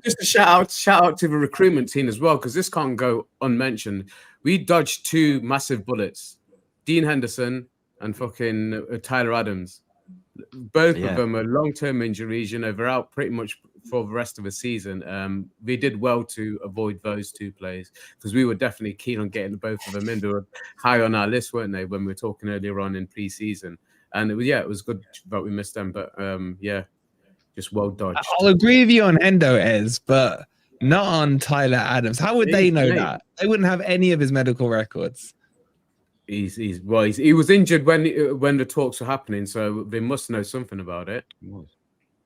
just a shout out to the recruitment team as well, because this can't go unmentioned. We dodged 2 massive bullets: Dean Henderson and fucking Tyler Adams. Both of them are long-term injuries. They're out pretty much for the rest of the season. We did well to avoid those 2 players because we were definitely keen on getting both of them in. They were high on our list, weren't they, when we were talking earlier on in pre-season? And it was good that we missed them. But just well dodged. I'll agree with you on Endo, Ez, but not on Tyler Adams. How would they know that? They wouldn't have any of his medical records. He was injured when the talks were happening, so they must know something about it.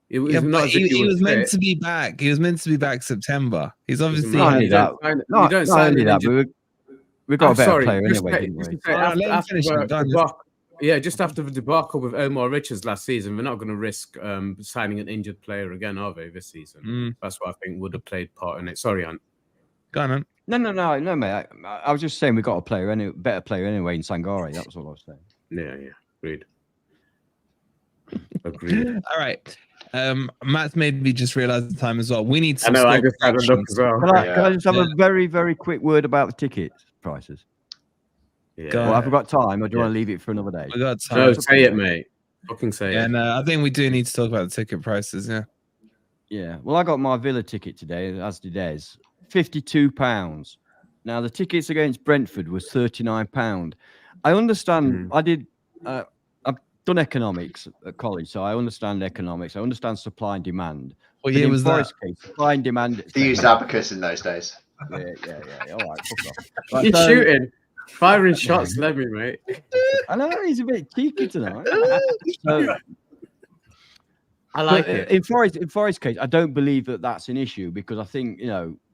He was meant to be back. He was meant to be back September. He's obviously not only that. We've got a better player anyway, didn't we? Just after the debacle with Omar Richards last season, we're not going to risk signing an injured player again, are they, this season? That's what I think would have played part in it. Sorry, Ant. Go on, Ant. No, mate. I was just saying we got a better player anyway in Sangare. That was all I was saying. Yeah. Agreed. All right. Matt's made me just realize the time as well. We need some. I just had a look as well. Can I just have a very, very quick word about the ticket prices? Yeah. Well, have we got time, or do you want to leave it for another day? We got time. No, say it, mate. Fucking say it. And I think we do need to talk about the ticket prices. Yeah. Yeah. Well, I got my Villa ticket today, as did Ez. £52. Now the tickets against Brentford was £39. I understand. I've done economics at college, so I understand economics. I understand supply and demand. What year was that? Supply and demand. They used abacus in those days. Yeah. All right, fuck off. Right, he's shooting, firing shots, let me, mate. I know he's a bit cheeky tonight. I like it. In Forest's case, I don't believe that that's an issue because I think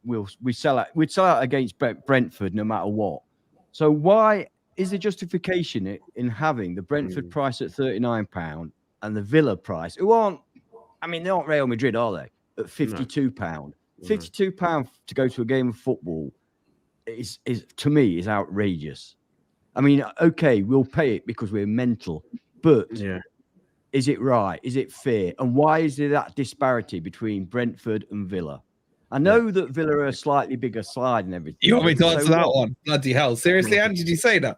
we'd sell out against Brentford no matter what. So why is the justification in having the Brentford price at £39 and the Villa price, who aren't, they're not Real Madrid, are they? At £52. No. £52 to go to a game of football is to me is outrageous. Okay, we'll pay it because we're mental, but is it right? Is it fair? And why is there that disparity between Brentford and Villa? I know that Villa are a slightly bigger side and everything. You want me to answer that one? Bloody hell. Seriously, Andy, did you say that?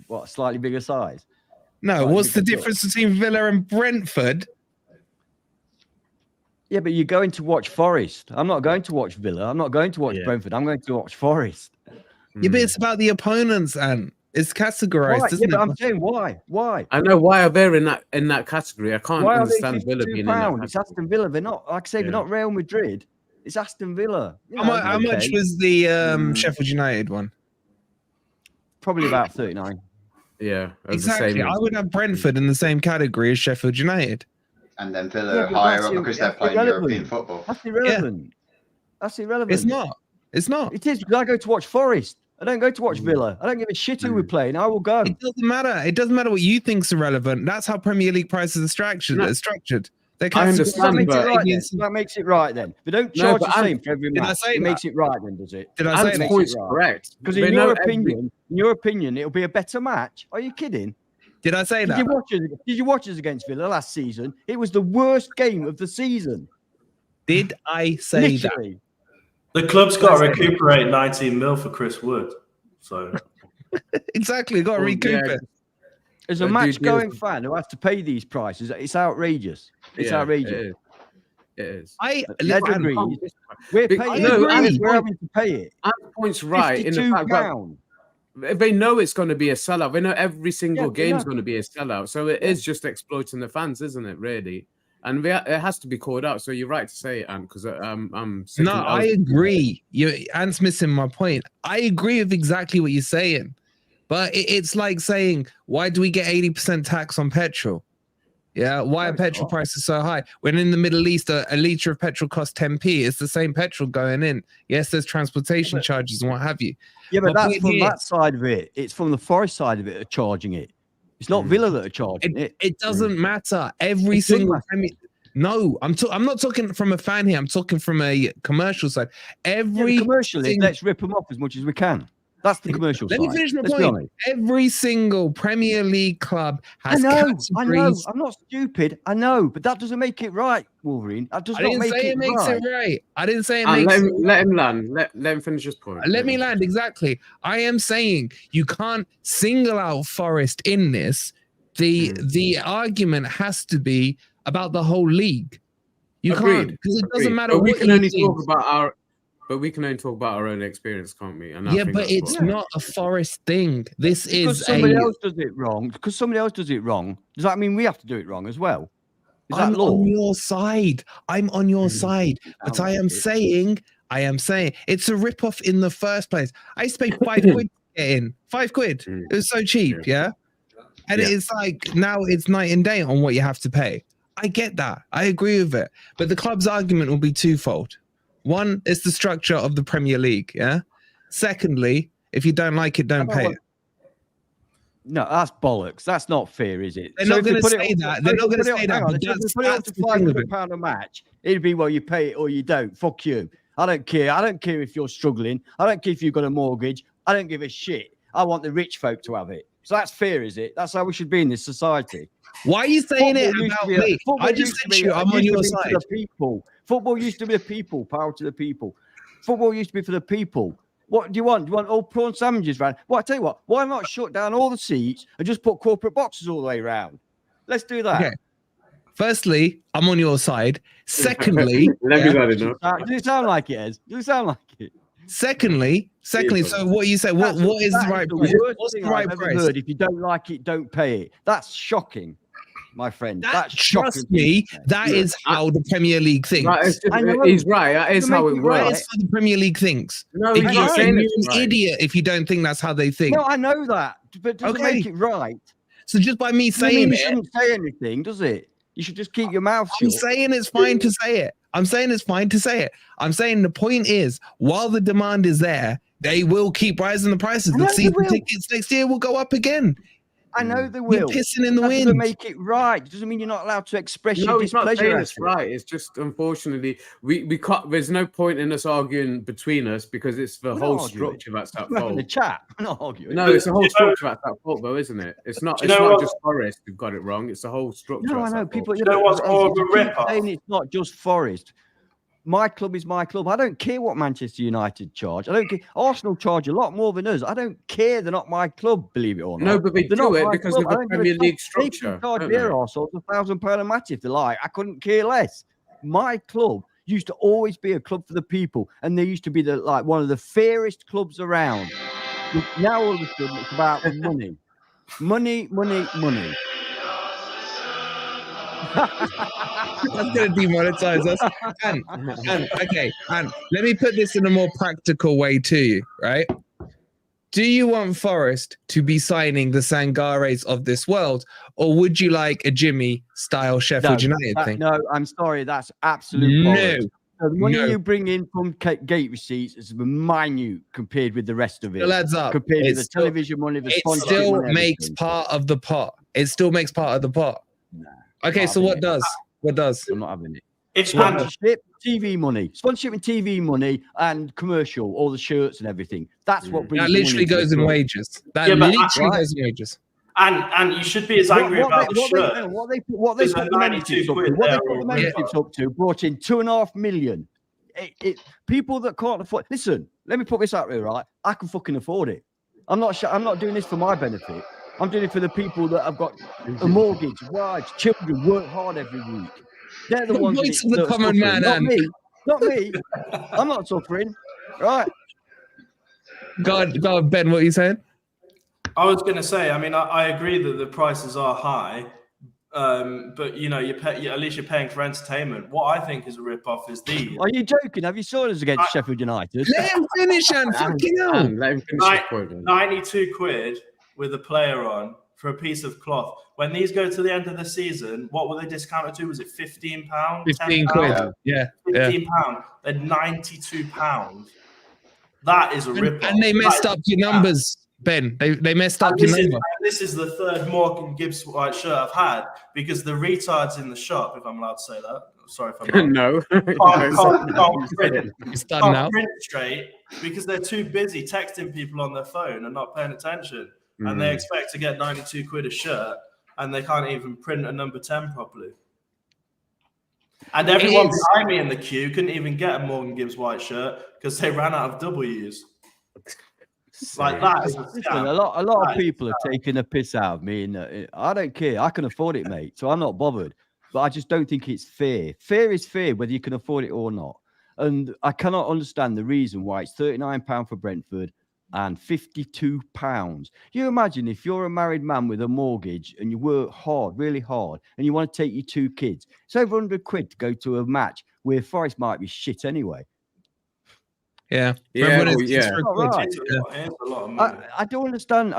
What, slightly bigger size? No, slightly what's the difference between Villa and Brentford? Yeah, but you're going to watch Forest. I'm not going to watch Villa. I'm not going to watch Brentford. I'm going to watch Forest. Yeah, but it's about the opponents, and it's categorized, isn't it? But I'm saying why? Why? I know why are they in that category. I can't understand Villa being in that category. It's Aston Villa. They're not, like I say, they're not Real Madrid. It's Aston Villa. How much was the Sheffield United one? Probably about 39. Yeah, exactly. I would have Brentford in the same category as Sheffield United. And then Villa higher up because they're playing European football. That's irrelevant. Yeah. That's irrelevant. It's not. It's not. It is because I go to watch Forest. I don't go to watch Villa. I don't give a shit who we're playing. I will go. It doesn't matter. It doesn't matter what you think's irrelevant. That's how Premier League prices are structured. They're structured. I understand, that makes it right then. They don't charge the same for every match. It makes it right then, does it? Did I say that? Point's correct. Because in your opinion, it'll be a better match. Are you kidding? Did I say that? Did you watch us against Villa last season? It was the worst game of the season. Did I say that? The club's got to recuperate 19 mil for Chris Wood. So exactly, got to recoup it. As a match-going fan who has to pay these prices, it's outrageous. It's outrageous. It is. I agree. We're paying. We're having to pay it. And points right in the fact that they know it's going to be a sellout. They know every single game is going to be a sellout. So it is just exploiting the fans, isn't it? Really. And it has to be called out. So you're right to say it, Ant, because I agree. Ant's missing my point. I agree with exactly what you're saying. But it's like saying, why do we get 80% tax on petrol? Yeah, why are petrol prices so high? When in the Middle East, a litre of petrol costs 10p. It's the same petrol going in. Yes, there's transportation charges and what have you. Yeah, but that's from that side of it. It's from the Forest side of it are charging it. It's not Villa that are charging it. It doesn't matter. Every single time. No, I'm not talking from a fan here. I'm talking from a commercial side. Commercially, let's rip them off as much as we can. That's the commercial side. Let me finish my point. Every single Premier League club has categories. I know. I'm not stupid. I know, but that doesn't make it right, Wolverine. That does not make it right. I didn't say it makes it right. Let him land. Let him finish his point. Let me land, exactly. I am saying you can't single out Forest in this. The argument has to be about the whole league. You can't, because it doesn't matter. But we can only talk about our own experience, can't we? And but it's not a Forest thing. This is somebody else does it wrong. Because somebody else does it wrong. Does that mean we have to do it wrong as well? I'm on your side. I'm on your side. But I am saying it's a rip-off in the first place. I used to pay £5 to get in. £5. It was so cheap, yeah? And it's like now it's night and day on what you have to pay. I get that. I agree with it. But the club's argument will be twofold. One, it's the structure of the Premier League, yeah? Secondly, if you don't like it, don't pay it. No, that's bollocks. That's not fair, is it? They're not going to say that. They're not going to say that. If you put it up to £500 a match, it'd be, well, you pay it or you don't. Fuck you. I don't care. I don't care if you're struggling. I don't care if you've got a mortgage. I don't give a shit. I want the rich folk to have it. So that's fair, is it? That's how we should be in this society. Why are you saying it about me? I just said to you, I'm on your side. Football used to be the people, power to the people. Football used to be for the people. What do you want? Do you want all prawn sandwiches around? Well, I tell you what, why not shut down all the seats and just put corporate boxes all the way around? Let's do that. Okay. Firstly, I'm on your side. Secondly, does it sound like it is? Does it sound like it? Secondly, so what you say? What is the right price? What's the right price? If you don't like it, don't pay it. That's shocking, my friend. That's shocking. Trust me, that is how the Premier League thinks. He's right. That is how it works. That is how the Premier League thinks. No, you're an idiot if you don't think that's how they think. No, I know that, but does it make it right? So just by me saying it, shouldn't say anything, does it? You should just keep your mouth shut. I'm saying it's fine to say it. I'm saying the point is, while the demand is there, they will keep rising the prices. The season tickets next year will go up again. I know they will. You're pissing in the wind. Doesn't make it right. It doesn't mean you're not allowed to express your displeasure. No, it's not saying it's right. It's just, unfortunately, we can't. There's no point in us arguing between us because it's the whole structure that's at fault. The chat, we're not arguing. No, it's the whole structure that's at fault, though, isn't it? It's not. It's not just Forest who've got it wrong. It's the whole structure. No, I know. People, you know what's more of a rip-off? It's not just Forest. My club is my club. I don't care what Manchester United charge. I don't care. Arsenal charge a lot more than us. I don't care. They're not my club, believe it or not. No, but they do it because of the Premier League structure. They can charge their Arsenal £1,000 a match if they like. I couldn't care less. My club used to always be a club for the people, and they used to be one of the fairest clubs around. Now all of a sudden it's about money. Money. That's going to demonetize us. And let me put this in a more practical way to you, right? Do you want Forest to be signing the Sangares of this world, or would you like a Jimmy-style Sheffield United thing? No, I'm sorry. That's absolute bollocks. The money you bring in from gate receipts is minute compared with the rest of it. It adds up. Compared with the television money, the sponsorship money. It still makes part of the pot. It still makes part of the pot. Nah, okay, so what does? What does? I'm not having it. It's sponsorship, TV money, sponsorship and TV money, and commercial, all the shirts and everything. That's what brings. That literally goes in wages. That literally goes in wages. And you should be as angry about the shirt. What they put the memberships up to, brought in 2.5 million. People that can't afford. Listen, let me put this out there, right? I can fucking afford it. I'm not doing this for my benefit. I'm doing it for the people that have got a mortgage, wives, children, work hard every week. They're the ones. Voice of the common man, not me. Not me. I'm not suffering, right? Go on, Ben. What are you saying? I was going to say, I mean, I agree that the prices are high, but you know, at least you're paying for entertainment. What I think is a rip-off is the. Are you joking? Have you saw us against Sheffield United? Let him finish, and fucking hell. Let him finish. 92 quid with a player on for a piece of cloth. When these go to the end of the season, what were they discounted to? Was it £15? 15 quid. Yeah. £15. They're £92. That is a rip-off. And they messed up your numbers. Ben, they messed up your number. This is the third Morgan Gibbs white shirt I've had because the retards in the shop, if I'm allowed to say that. Sorry if I'm not. can't print straight because they're too busy texting people on their phone and not paying attention. And they expect to get 92 quid a shirt and they can't even print a number 10 properly. And everyone behind me in the queue couldn't even get a Morgan Gibbs white shirt because they ran out of W's. Like that is a lot of people are taking a piss out of me, and I don't care. I can afford it, mate, so I'm not bothered. But I just don't think it's fair. Fair is fair, whether you can afford it or not. And I cannot understand the reason why it's £39 for Brentford and £52. You imagine if you're a married man with a mortgage and you work hard, really hard, and you want to take your 2 kids. It's over 100 quid to go to a match where Forest might be shit anyway. Yeah. I don't understand.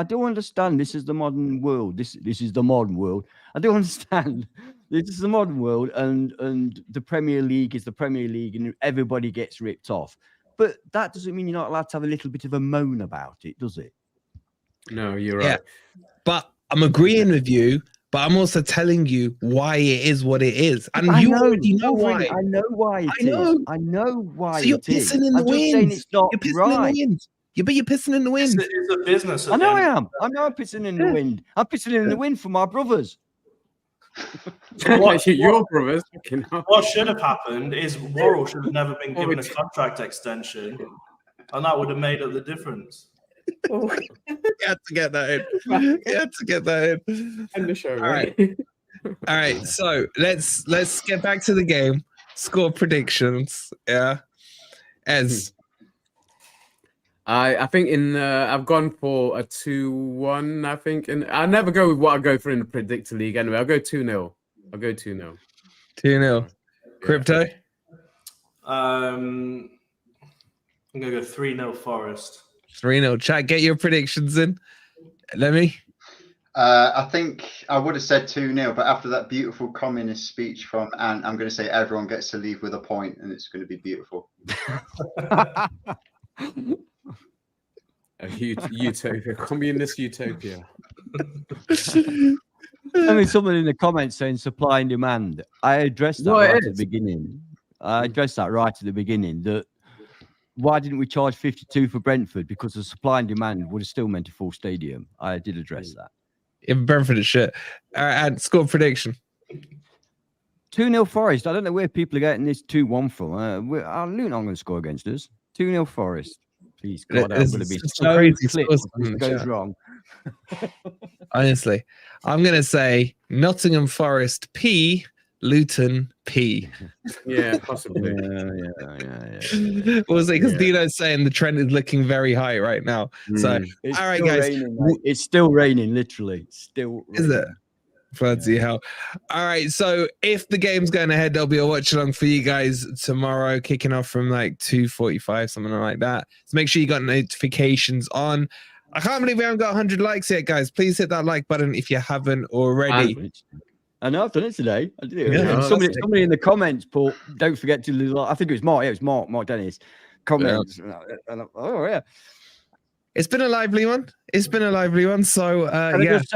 This is the modern world. This is the modern world. I don't understand. This is the modern world, and the Premier League is the Premier League, and everybody gets ripped off. But that doesn't mean you're not allowed to have a little bit of a moan about it, does it? No, you're right. Yeah. But I'm agreeing with you. But I'm also telling you why it is what it is. And you already know why. I know why it is. I know why. So you're pissing in the wind. It's not you're pissing right. in the wind. But you're pissing in the wind. It's a business. I know I am. I know I'm pissing in the wind. I'm pissing in the wind for my brothers. Your brothers. What should have happened is Worrell should have never been given a contract extension, and that would have made up the difference. You had to get that in. End the show. All right. So let's get back to the game. Score predictions. Yeah. As I think I've gone for a 2-1. I think, and I never go with what I go for in the predictor league. Anyway, I'll go 2-0. 2-0. Crypto. I'm gonna go 3-0 Forest. 3-0. Chat, get your predictions in. Let me. I think I would have said 2-0, but after that beautiful communist speech from Ant, I'm going to say everyone gets to leave with a point, and it's going to be beautiful. A utopia, communist utopia. I mean, someone in the comments saying supply and demand. I addressed that right at the beginning. That why didn't we charge 52 for Brentford? Because the supply and demand would have still meant a full stadium. I did address that. Yeah, Brentford is shit. All right, and score prediction. 2-0 Forest. I don't know where people are getting this 2-1 from. Luton aren't going to score against us. 2-0 Forest. Please, God, I'm going to be so crazy if it goes wrong. Honestly, I'm going to say Nottingham Forest P, Luton P. Yeah, possibly. Yeah. We'll see, because Dino's saying the trend is looking very high right now. So, it's all right, guys. Raining, it's still raining, literally. Still raining. Is it? Bloody hell. All right. So if the game's going ahead, there'll be a watch along for you guys tomorrow, kicking off from like 2:45, something like that. So make sure you got notifications on. I can't believe we haven't got 100 likes yet, guys. Please hit that like button if you haven't already. I know I've done it today. I did it. Yeah, and somebody in the comments put, don't forget to like, I think it was Mark. Yeah, it was Mark Dennis. Comments. Yeah. Oh yeah. It's been a lively one. So Can I just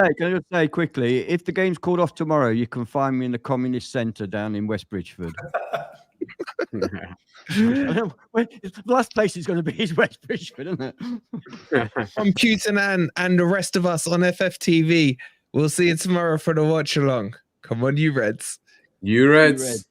say quickly, if the game's called off tomorrow, you can find me in the Communist Centre down in West Bridgeford. The last place is going to be is West Bridgeford, isn't it? From Putin and the rest of us on FFTV, we'll see you tomorrow for the watch along. Come on, you Reds. You Reds.